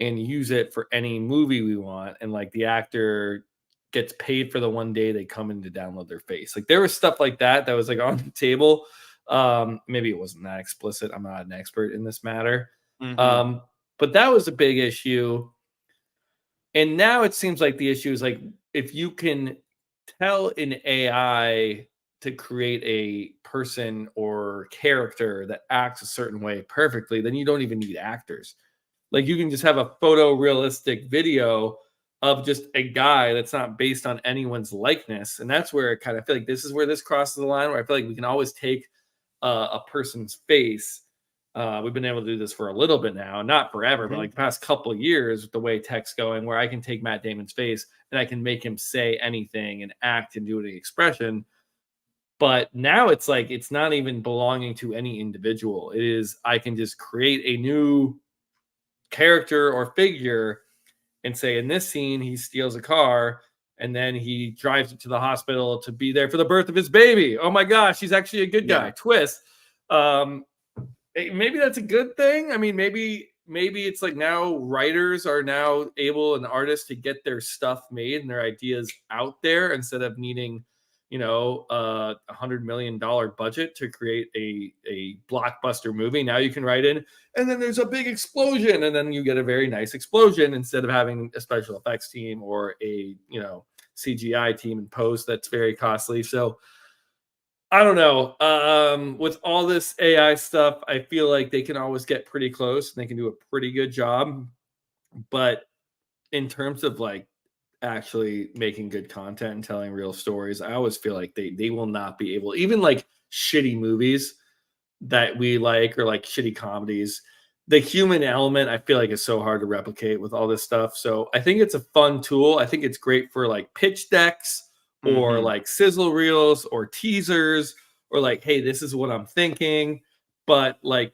and use it for any movie we want. And like the actor gets paid for the one day they come in to download their face. Like there was stuff like that was like on the table. Maybe it wasn't that explicit. I'm not an expert in this matter. Mm-hmm. But that was a big issue. And now it seems like the issue is like, if you can tell an AI to create a person or character that acts a certain way perfectly, then you don't even need actors. Like you can just have a photorealistic video of just a guy that's not based on anyone's likeness. And that's where I kind of feel like this is where this crosses the line, where I feel like we can always take a person's face. We've been able to do this for a little bit now, not forever, but like the past couple of years with the way tech's going, where I can take Matt Damon's face and I can make him say anything and act and do any expression. But now it's like, it's not even belonging to any individual. It is, I can just create a new character or figure and say, in this scene, he steals a car and then he drives it to the hospital to be there for the birth of his baby. Oh my gosh, he's actually a good guy. Twist. Maybe that's a good thing. I mean, maybe it's like now writers are now able and artists to get their stuff made and their ideas out there instead of needing, $100 million budget to create a blockbuster movie. Now you can write in, and then there's a big explosion, and then you get a very nice explosion instead of having a special effects team or a CGI team in post that's very costly. So I don't know. With all this AI stuff, I feel like they can always get pretty close and they can do a pretty good job. But in terms of like actually making good content and telling real stories, I always feel like they will not be able, even like shitty movies that we like or like shitty comedies, the human element I feel like is so hard to replicate with all this stuff. So I think it's a fun tool. I think it's great for like pitch decks or like sizzle reels or teasers or like, hey, this is what I'm thinking. But like,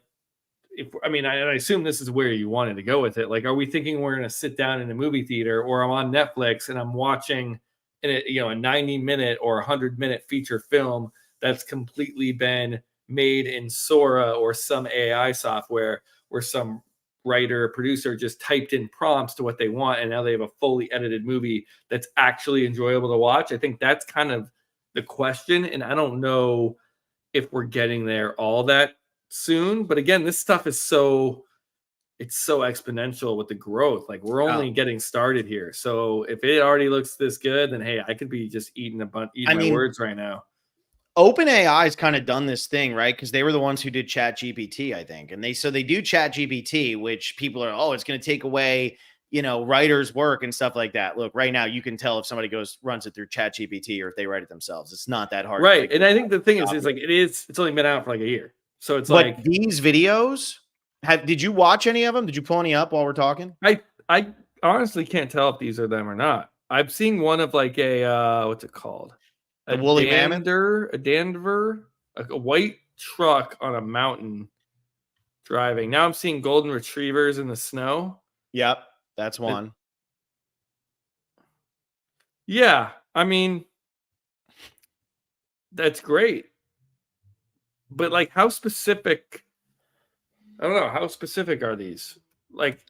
I assume this is where you wanted to go with it. Like, are we thinking we're going to sit down in a movie theater, or I'm on Netflix and I'm watching a 90-minute or 100-minute feature film that's completely been made in Sora or some AI software where some writer or producer just typed in prompts to what they want, and now they have a fully edited movie that's actually enjoyable to watch? I think that's kind of the question, and I don't know if we're getting there all that soon. But again, this stuff is so exponential with the growth. Like we're only getting started here. So if it already looks this good, then hey, I could be just eating my words right now. OpenAI has kind of done this thing, right? Because they were the ones who did Chat GPT, I think. And they do Chat GPT, which people are, it's going to take away, writers' work and stuff like that. Look, right now you can tell if somebody runs it through Chat GPT or if they write it themselves. It's not that hard. Right. And I think the thing is like, it's only been out for like a year. So it's but like these videos, did you watch any of them? Did you pull any up while we're talking? I honestly can't tell if these are them or not. I've seen one of like a what's it called? The woolly mammoth? A Danver, a white truck on a mountain driving. Now I'm seeing golden retrievers in the snow. Yep, that's one. Yeah, I mean, that's great. But like, how specific? I don't know. How specific are these? Like,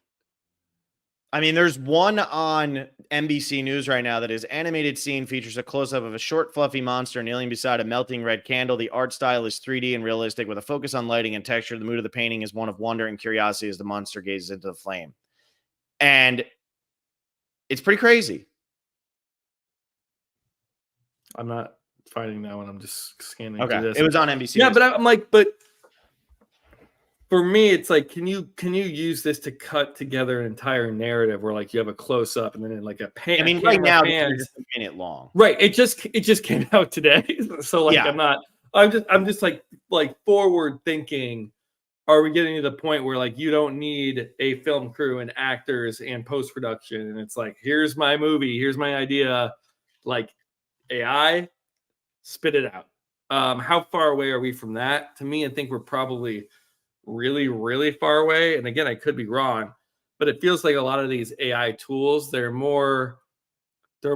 I mean, there's one on NBC News right now that is animated scene features a close-up of a short, fluffy monster kneeling beside a melting red candle. The art style is 3D and realistic with a focus on lighting and texture. The mood of the painting is one of wonder and curiosity as the monster gazes into the flame. And it's pretty crazy. I'm not finding that one. I'm just scanning Okay, through this. it was on NBC. Yeah, but I'm like, but for me, it's like, can you use this to cut together an entire narrative where like you have a close up and then in like a pan? I mean, right now it's just a minute long. Right. It just came out today, so like Yeah. I'm just like forward thinking. Are we getting to the point where like you don't need a film crew and actors and post production, and it's like, here's my movie, here's my idea, like AI, spit it out. How far away are we from that? To me, I think we're probably really, really far away. And again, I could be wrong, but it feels like a lot of these AI tools, there are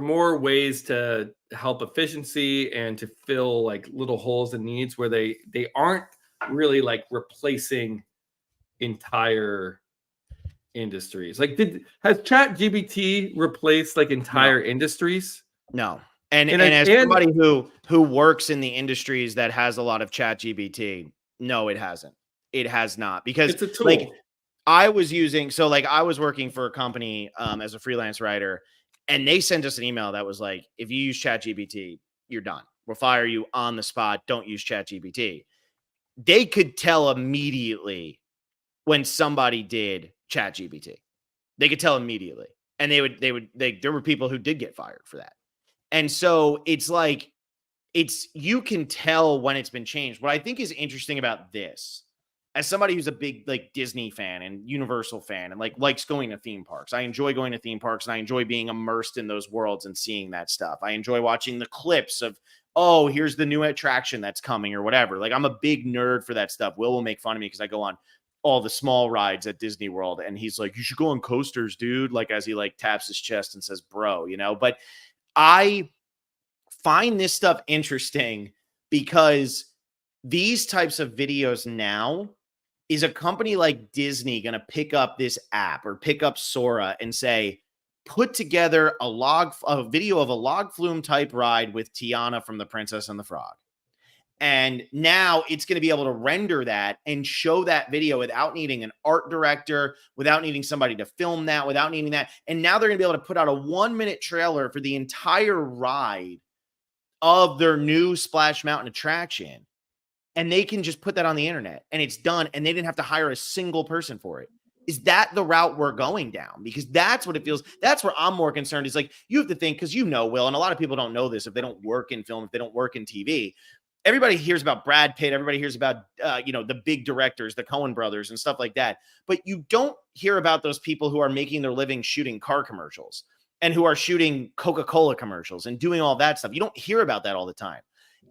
more ways to help efficiency and to fill like little holes and needs where they aren't really like replacing entire industries. Like, has Chat GBT replaced like entire industries? No. And as somebody who works in the industries that has a lot of Chat GBT, no, it hasn't. It has not, because it's a tool. Like I was working for a company as a freelance writer, and they sent us an email that was like, if you use Chat GBT, you're done. We'll fire you on the spot. Don't use Chat GBT. They could tell immediately when somebody did Chat GBT. They could tell immediately. And there were people who did get fired for that. And so it's like, you can tell when it's been changed. What I think is interesting about this, as somebody who's a big like Disney fan and Universal fan and like likes going to theme parks, I enjoy going to theme parks and I enjoy being immersed in those worlds and seeing that stuff. I enjoy watching the clips of, oh, here's the new attraction that's coming or whatever. Like, I'm a big nerd for that stuff. Will make fun of me because I go on all the small rides at Disney World, and he's like, you should go on coasters, dude. Like, as he like taps his chest and says, bro, but I find this stuff interesting because these types of videos now, is a company like Disney going to pick up this app or pick up Sora and say, put together a video of a log flume type ride with Tiana from The Princess and the Frog. And now it's going to be able to render that and show that video without needing an art director, without needing somebody to film that, without needing that. And now they're going to be able to put out a 1-minute trailer for the entire ride of their new Splash Mountain attraction. And they can just put that on the internet and it's done. And they didn't have to hire a single person for it. Is that the route we're going down? Because that's what it feels. That's where I'm more concerned, is like, you have to think, because Will, and a lot of people don't know this if they don't work in film, if they don't work in TV. Everybody hears about Brad Pitt. Everybody hears about, the big directors, the Coen brothers and stuff like that. But you don't hear about those people who are making their living shooting car commercials and who are shooting Coca-Cola commercials and doing all that stuff. You don't hear about that all the time.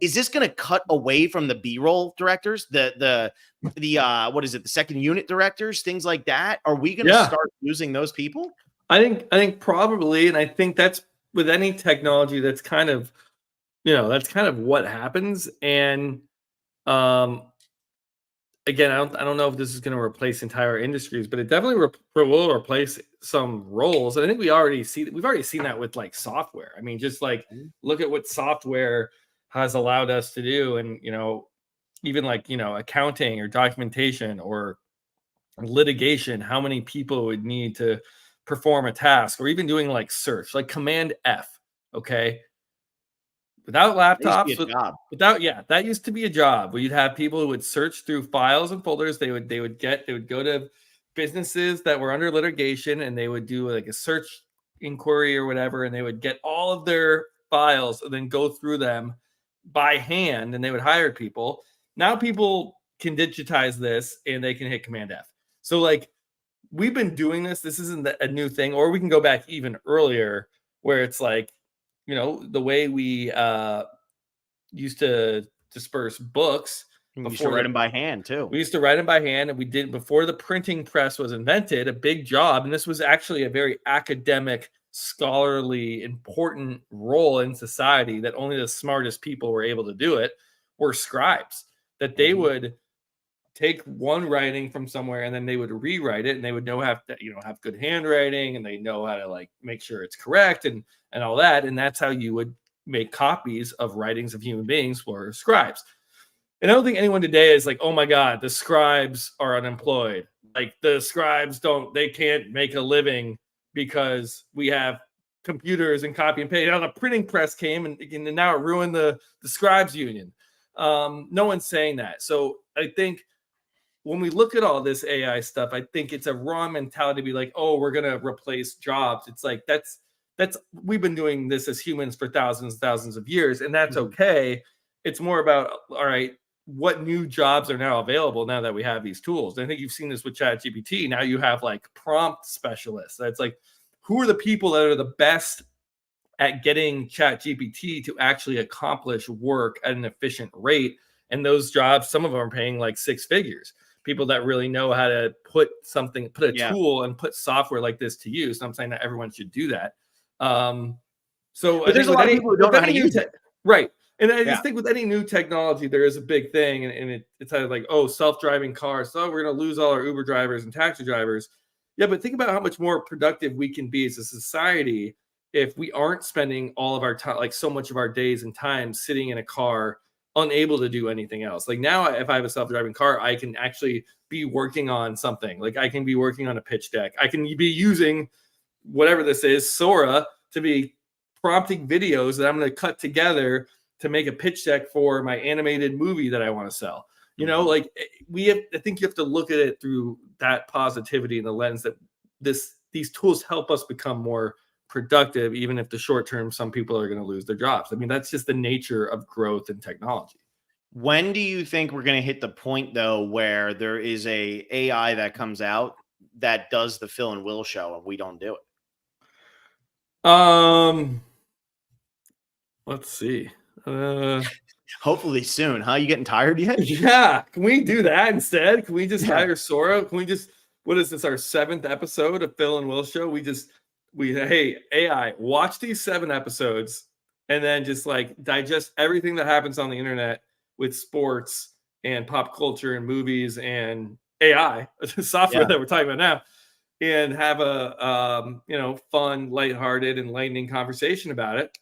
Is this going to cut away from the B-roll directors, the what is it, the second unit directors, things like that? Are we going to start losing those people? I think probably, and I think that's with any technology, that's kind of what happens. And again, I don't know if this is going to replace entire industries, but it definitely will replace some roles. And I think we've already seen that with like software. I mean, just like look at what software has allowed us to do, and even like accounting or documentation or litigation, how many people would need to perform a task, or even doing like search, like Command F, okay, without laptops, that used to be a job where you'd have people who would search through files and folders. They would go to businesses that were under litigation, and they would do like a search inquiry or whatever, and they would get all of their files and then go through them by hand, and they would hire people. Now people can digitize this and they can hit Command F. So like we've been doing this. This isn't a new thing, or we can go back even earlier where it's like, the way we used to disperse books You used to write them by hand too. we used to write them by hand, and we did before the printing press was invented, a big job. And this was actually a very academic, scholarly, important role in society that only the smartest people were able to do it, were scribes. That they would take one writing from somewhere and then they would rewrite it, and they would have good handwriting, and they know how to like make sure it's correct and all that. And that's how you would make copies of writings of human beings for scribes. And I don't think anyone today is like, oh my God, the scribes are unemployed. Like the scribes they can't make a living because we have computers and copy and paste. The printing press came and now it ruined the scribes union. No one's saying that. So I think when we look at all this AI stuff, I think it's a wrong mentality to be like, oh, we're going to replace jobs. It's like, we've been doing this as humans for thousands and thousands of years, and that's okay. It's more about, all right, what new jobs are now available now that we have these tools. And I think you've seen this with ChatGPT. Now you have like prompt specialists. That's like, who are the people that are the best at getting ChatGPT to actually accomplish work at an efficient rate? And those jobs, some of them are paying like six figures. People that really know how to put a tool and put software like this to use. And I'm saying that everyone should do that. But there's a lot of people who don't know how to use it. Right. And I just think with any new technology, there is a big thing. And it's kind of like, oh, self-driving cars. So we're going to lose all our Uber drivers and taxi drivers. Yeah, but think about how much more productive we can be as a society if we aren't spending all of our time, like so much of our days and time sitting in a car, unable to do anything else. Like now, if I have a self-driving car, I can actually be working on something. Like I can be working on a pitch deck. I can be using whatever this is, Sora, to be prompting videos that I'm going to cut together to make a pitch deck for my animated movie that I want to sell. Like I think you have to look at it through that positivity and the lens that these tools help us become more productive, even if the short term, some people are going to lose their jobs. I mean, that's just the nature of growth and technology. When do you think we're going to hit the point though, where there is a AI that comes out that does the Phil and Will show and we don't do it? Let's see. Hopefully soon, huh? You getting tired yet? Yeah. Can we do that instead? Can we just hire Sora? Can we just, what is this, our 7th episode of Phil and Will show? Hey, AI, watch these 7 episodes and then just like digest everything that happens on the internet with sports and pop culture and movies and AI, the software that we're talking about now, and have a fun, lighthearted, enlightening conversation about it.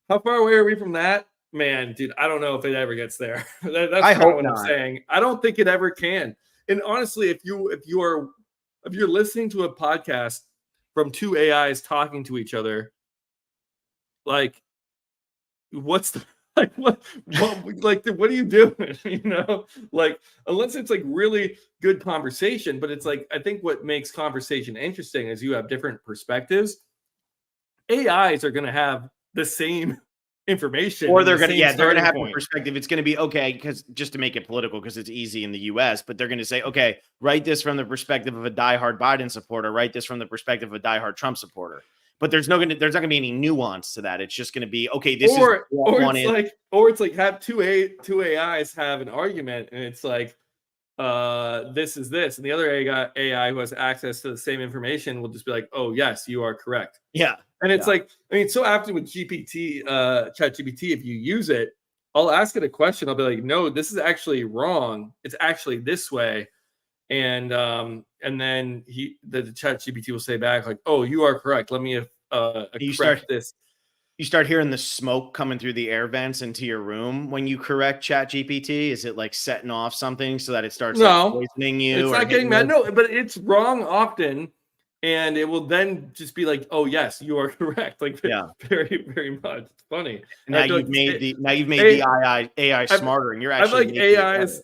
How far away are we from that? Man, dude, I don't know if it ever gets there. That's I hope what not. I'm saying. I don't think it ever can. And honestly, if you're listening to a podcast from 2 AIs talking to each other, like, what's the what are you doing? Like, unless it's like really good conversation. But it's like, I think what makes conversation interesting is you have different perspectives. AIs are going to have the same information, or they're going to have a perspective. It's going to be okay, because just to make it political, because it's easy in the US, but they're going to say, okay, write this from the perspective of a diehard Biden supporter, write this from the perspective of a diehard Trump supporter. But there's not going to be any nuance to that. It's just going to be, okay, this it's like have two AIs have an argument, and it's like, this is this, and the other AI who has access to the same information will just be like, oh yes, you are correct. Yeah. And it's like, I mean, so often with ChatGPT, if you use it, I'll ask it a question. I'll be like, no, this is actually wrong. It's actually this way. And then the ChatGPT will say back like, oh, you are correct. Let me correct this. You start hearing the smoke coming through the air vents into your room when you correct ChatGPT. Is it like setting off something so that it starts poisoning you? It's not getting mad. No, but it's wrong often. And it will then just be like, oh yes, you are correct. Like, very, very much. It's funny. And now you've made the AI smarter, and you're actually AIs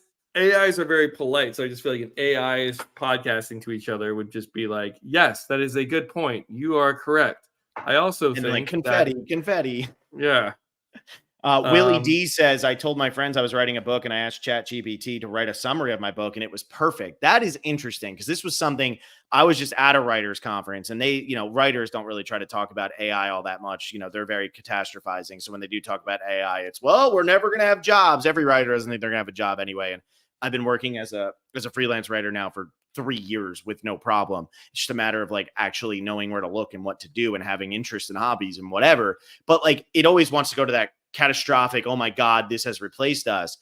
are very polite. So I just feel like an AI is podcasting to each other would just be like, yes, that is a good point. You are correct. I also think like confetti. Yeah. Willie D says, I told my friends I was writing a book and I asked ChatGPT to write a summary of my book and it was perfect. That is interesting because this was something I was just at a writers conference and they, writers don't really try to talk about AI all that much. They're very catastrophizing. So when they do talk about AI, it's, well, we're never going to have jobs. Every writer doesn't think they're going to have a job anyway. And I've been working as a freelance writer now for 3 years with no problem. It's just a matter of like actually knowing where to look and what to do and having interest in hobbies and whatever. But like it always wants to go to that catastrophic, oh my God, this has replaced us.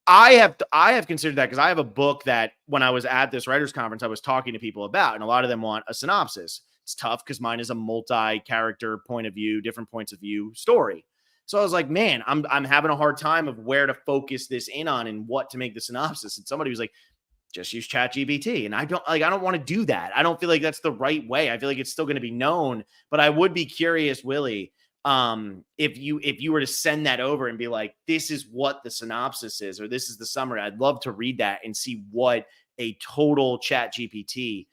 I have considered that because I have a book that when I was at this writers conference, I was talking to people about, and a lot of them want a synopsis. It's tough because mine is a multi-character point of view, different points of view story. So I was like, man, I'm having a hard time of where to focus this in on and what to make the synopsis. And somebody was like, just use ChatGPT. And I don't want to do that. I don't feel like that's the right way. I feel like it's still going to be known, but I would be curious, Willie, if you were to send that over and be like, this is what the synopsis is, or this is the summary, I'd love to read that and see what a total ChatGPT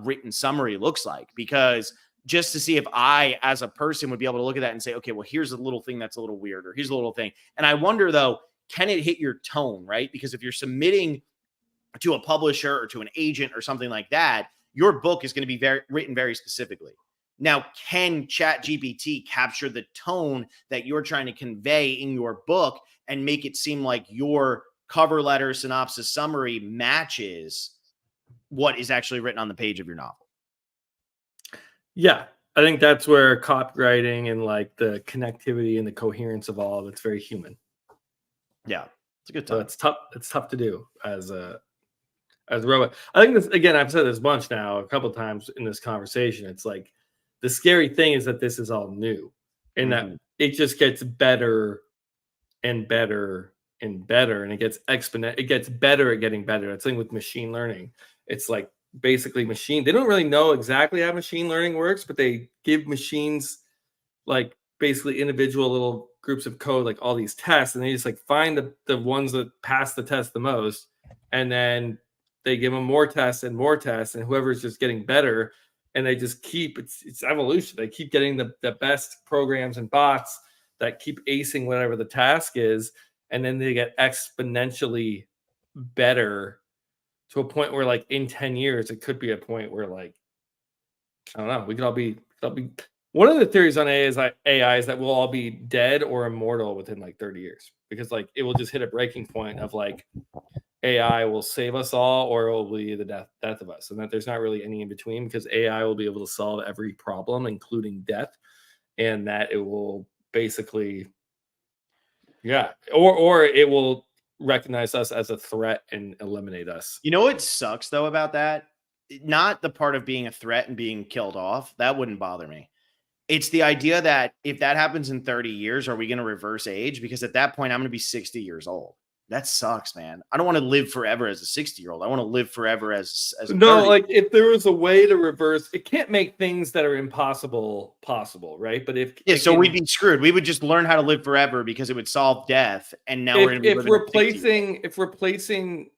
written summary looks like, because just to see if I as a person would be able to look at that and say, okay, well, here's a little thing that's a little weird, or here's a little thing. And I wonder though, can it hit your tone, right? Because if you're submitting to a publisher or to an agent or something like that, your book is going to be written very specifically. Now, can ChatGPT capture the tone that you're trying to convey in your book and make it seem like your cover letter, synopsis, summary matches what is actually written on the page of your novel? Yeah, I think that's where copywriting and like the connectivity and the coherence of all of it's very human. Yeah, it's a good time. So it's tough. It's tough to do as a robot. I think this, again, I've said this bunch now, a couple of times in this conversation. It's like, the scary thing is that this is all new and that it just gets better and better and better. And it gets exponential. It gets better at getting better. That's the thing with machine learning. It's like basically they don't really know exactly how machine learning works, but they give machines like basically individual little groups of code, like all these tests. And they just like find the ones that pass the test the most. And then they give them more tests, and whoever's just getting better. And they just keep, it's evolution. They keep getting the best programs and bots that keep acing whatever the task is. And then they get exponentially better to a point where like in 10 years, it could be a point where like, I don't know, we could all be, one of the theories on AI is that we'll all be dead or immortal within like 30 years, because like it will just hit a breaking point of like, AI will save us all, or it will be the death of us, and that there's not really any in between, because AI will be able to solve every problem, including death, and that it will basically, or it will recognize us as a threat and eliminate us. You know what sucks though about that? Not the part of being a threat and being killed off. That wouldn't bother me. It's the idea that if that happens in 30 years, are we going to reverse age? Because at that point, I'm going to be 60 years old. That sucks, man. I don't want to live forever as a 60-year-old. I want to live forever as a no, 30. like if there was a way to reverse, it can't make things that are impossible possible, right? But so we'd be screwed. We would just learn how to live forever because it would solve death. And now we're going to be if replacing,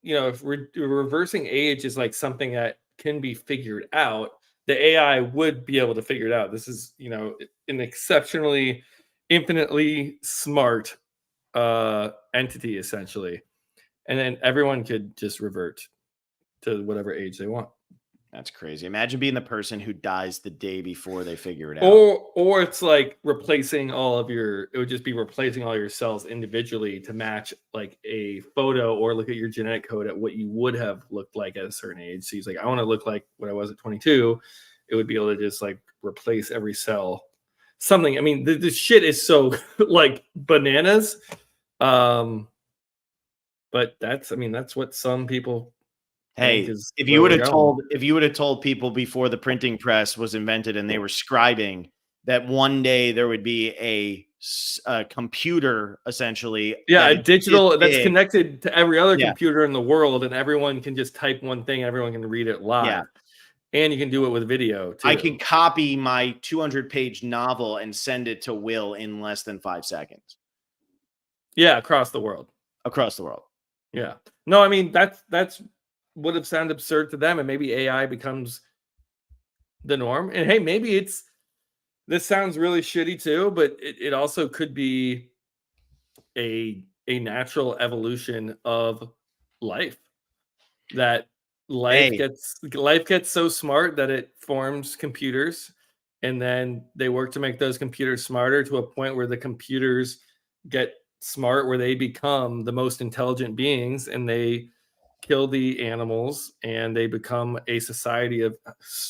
if reversing age is like something that can be figured out, the AI would be able to figure it out. This is, an exceptionally, infinitely smart entity essentially, and then everyone could just revert to whatever age they want. That's crazy. Imagine being the person who dies the day before they figure it out. Or it's like replacing it would just be replacing all your cells individually to match like a photo, or look at your genetic code at what you would have looked like at a certain age. So he's like, I want to look like what I was at 22. It would be able to just like replace every cell. Something. I mean, the shit is so like bananas. But that's what some people. Hey, if you would have told people before the printing press was invented and they were scribing that one day there would be a computer essentially, a digital that's connected to every other computer in the world, and everyone can just type one thing, everyone can read it live, and you can do it with video too. I can copy my 200-page novel and send it to Will in less than 5 seconds. Yeah, across the world. Yeah. No, I mean that's would have sounded absurd to them, and maybe AI becomes the norm. And hey, maybe this sounds really shitty too, but it also could be a natural evolution of life. That Hey, life gets so smart that it forms computers, and then they work to make those computers smarter to a point where the computers get smart, where they become the most intelligent beings, and they kill the animals, and they become a society of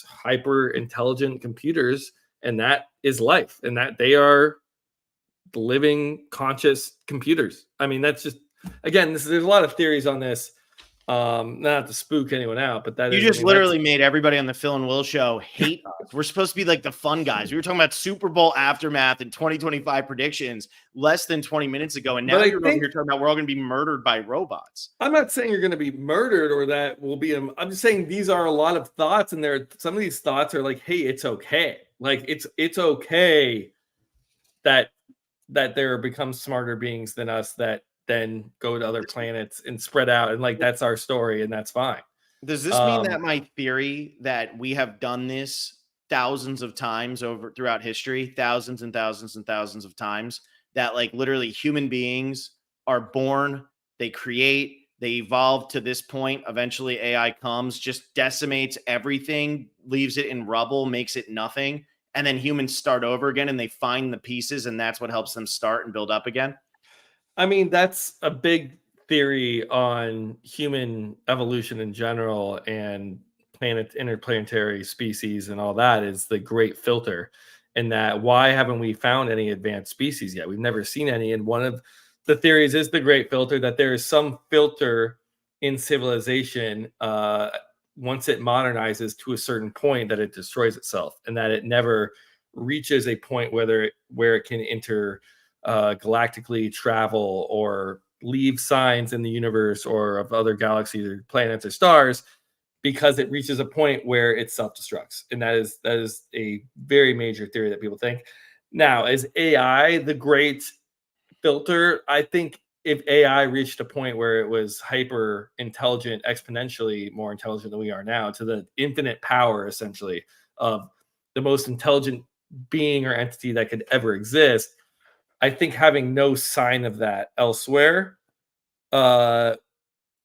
hyper intelligent computers, and that is life, and that they are living conscious computers. I mean, that's just, again, there's a lot of theories on this, not to spook anyone out, but that you is, I just mean, that's, literally made everybody on the Phil and Will show hate us. We're supposed to be like the fun guys. We were talking about Super Bowl aftermath and 2025 predictions less than 20 minutes ago, and but now I you're over think, here talking about we're all going to be murdered by robots. I'm not saying you're going to be murdered or that will be, I'm just saying these are a lot of thoughts, and some of these thoughts are like, hey, it's okay. Like it's okay that there become smarter beings than us that then go to other planets and spread out, and like that's our story, and that's fine. Does this mean that my theory that we have done this thousands of times over throughout history, thousands and thousands and thousands of times, that like literally human beings are born, they create, they evolve to this point, eventually AI comes, just decimates everything, leaves it in rubble, makes it nothing, and then humans start over again and they find the pieces and that's what helps them start and build up again? I mean, that's a big theory on human evolution in general and interplanetary species and all that, is the great filter. And that, why haven't we found any advanced species yet? We've never seen any. And one of the theories is the great filter, that there is some filter in civilization, once it modernizes to a certain point, that it destroys itself, and that it never reaches a point where it can enter galactically travel or leave signs in the universe or of other galaxies or planets or stars, because it reaches a point where it self-destructs. And that is a very major theory that people think. Now, is AI the great filter? I think if AI reached a point where it was hyper intelligent, exponentially more intelligent than we are now, to the infinite power essentially of the most intelligent being or entity that could ever exist, I think having no sign of that elsewhere, uh,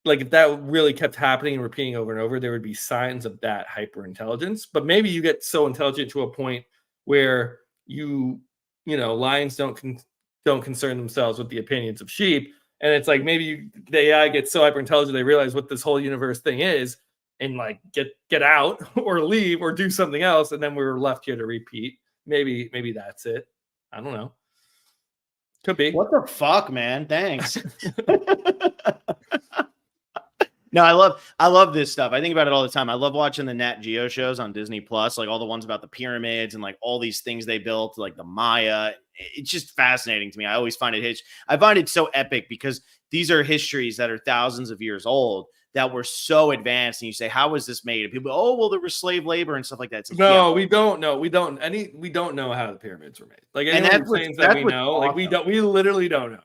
like if that really kept happening and repeating over and over, there would be signs of that hyper intelligence. But maybe you get so intelligent to a point where lions don't concern themselves with the opinions of sheep, and it's like maybe the AI gets so hyper intelligent they realize what this whole universe thing is, and like get out or leave or do something else, and then we're left here to repeat. Maybe that's it. I don't know. Could be. What the fuck, man? Thanks. No, I love this stuff. I think about it all the time. I love watching the Nat Geo shows on Disney Plus, like all the ones about the pyramids and like all these things they built, like the Maya. It's just fascinating to me. I always find I find it so epic because these are histories that are thousands of years old that were so advanced. And you say, how was this made? And people, oh, well, there was slave labor and stuff like that. It's like, yeah, No, we don't know. We don't know how the pyramids were made. Like and anyone who claims that we know, like awesome. we literally don't know.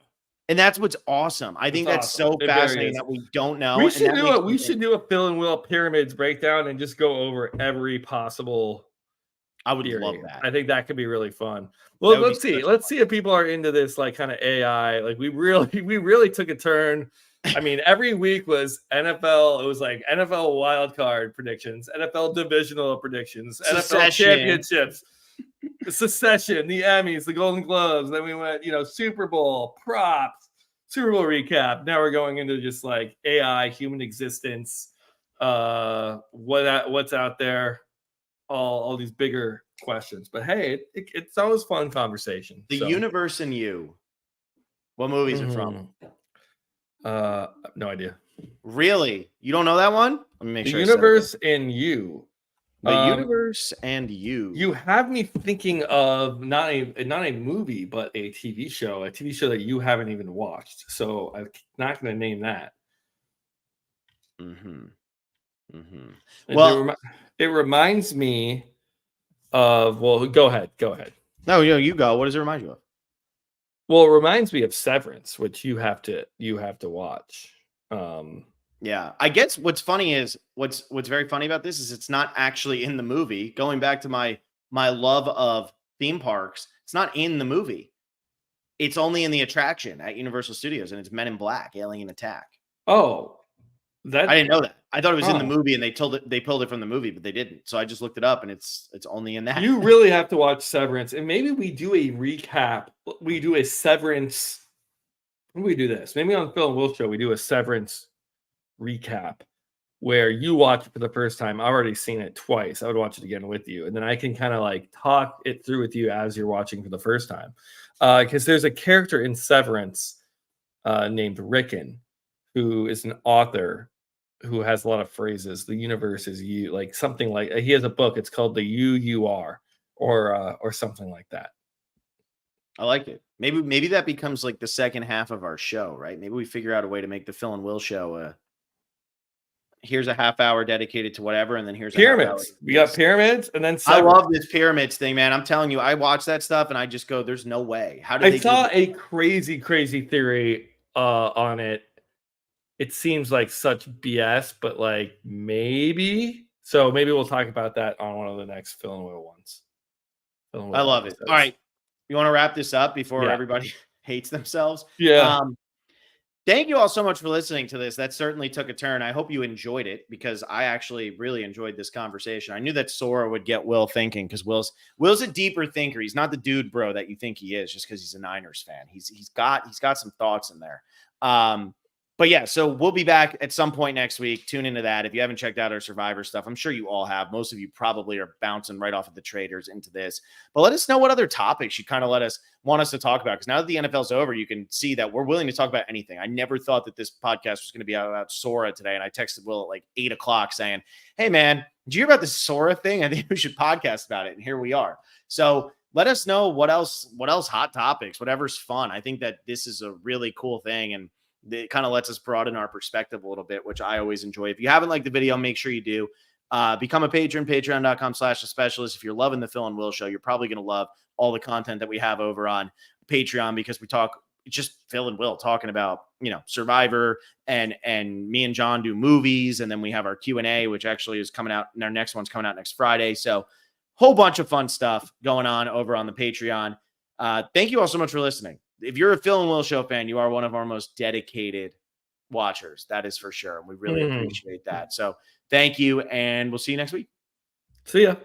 And that's what's awesome. I think It's that's awesome. so It very fascinating is. that we don't know. We And should that do makes it. me We think should do a Phil and Will pyramids breakdown and just go over every possible I would love theory. that. I think that could be really fun. That Well, would be let's see. such Let's see if people are into this like kind of AI. Like we really took a turn. I mean, every week was NFL. It was like NFL wildcard predictions, NFL divisional predictions, NFL Secession. championships, the Secession, the Emmys, the Golden Globes. Then we went, Super Bowl props, Super Bowl recap. Now we're going into just like AI, human existence, what's out there, all these bigger questions. But hey, it's always fun conversation. The So, Universe and You. What movie is it from? no idea. Really? You don't know that one? Let me make The sure I said it right. Universe and You. The Universe and You. You have me thinking of not a movie, but a TV show that you haven't even watched. So I'm not going to name that. Mm-hmm. Mm-hmm. And Well, it reminds me of. Well, go ahead. no, you go. What does it remind you of? Well, it reminds me of Severance, which you have to watch. Yeah, I guess what's funny is what's very funny about this is it's not actually in the movie. Going back to my love of theme parks, it's not in the movie. It's only in the attraction at Universal Studios, and it's Men in Black: Alien Attack. Oh, I didn't know that. I thought it was in the Oh. movie, and they pulled it from the movie, but they didn't. So I just looked it up, and it's only in that. You really have to watch Severance, and maybe we do a recap. We do a Severance. When do we do this? Maybe on Phil and Will Show, we do a Severance recap where you watch it for the first time. I've already seen it twice. I would watch it again with you, and then I can kind of like talk it through with you as you're watching for the first time. Because there's a character in Severance named Rickon, who is an author who has a lot of phrases. The universe is you, like something like he has a book. It's called The You Are, or something like that. I like it. Maybe that becomes like the second half of our show, right? Maybe we figure out a way to make the Phil and Will Show. Here's a half hour dedicated to whatever, and then here's pyramids. We got pyramids, and then Severance. I love this pyramids thing, man. I'm telling you, I watch that stuff and I just go, "There's no way." How did I they saw do a crazy theory on it. It seems like such BS, but like maybe. So maybe we'll talk about that on one of the next Phil and Will ones. I love it. All right. You want to wrap this up before everybody hates themselves? Yeah. Thank you all so much for listening to this. That certainly took a turn. I hope you enjoyed it, because I actually really enjoyed this conversation. I knew that Sora would get Will thinking, because Will's a deeper thinker. He's not the dude, bro, that you think he is just because he's a Niners fan. He's got some thoughts in there. But yeah, so we'll be back at some point next week. Tune into that. If you haven't checked out our Survivor stuff, I'm sure you all have. Most of you probably are bouncing right off of the traders into this. But let us know what other topics you kind of want us to talk about. Because now that the NFL's over, you can see that we're willing to talk about anything. I never thought that this podcast was going to be about Sora today. And I texted Will at like 8 o'clock saying, "Hey, man, did you hear about this Sora thing? I think we should podcast about it." And here we are. So let us know what else hot topics, whatever's fun. I think that this is a really cool thing. And it kind of lets us broaden our perspective a little bit, which I always enjoy. If you haven't liked the video, make sure you do. Become a patron, patreon.com/thespecialist. If you're loving the Phil and Will Show, you're probably going to love all the content that we have over on Patreon, because we talk just Phil and Will talking about, Survivor, and me and John do movies. And then we have our Q&A, which actually is coming out. And our next one's coming out next Friday. So whole bunch of fun stuff going on over on the Patreon. Thank you all so much for listening. If you're a Phil and Will Show fan, you are one of our most dedicated watchers. That is for sure. And we really appreciate that. So thank you, and we'll see you next week. See ya.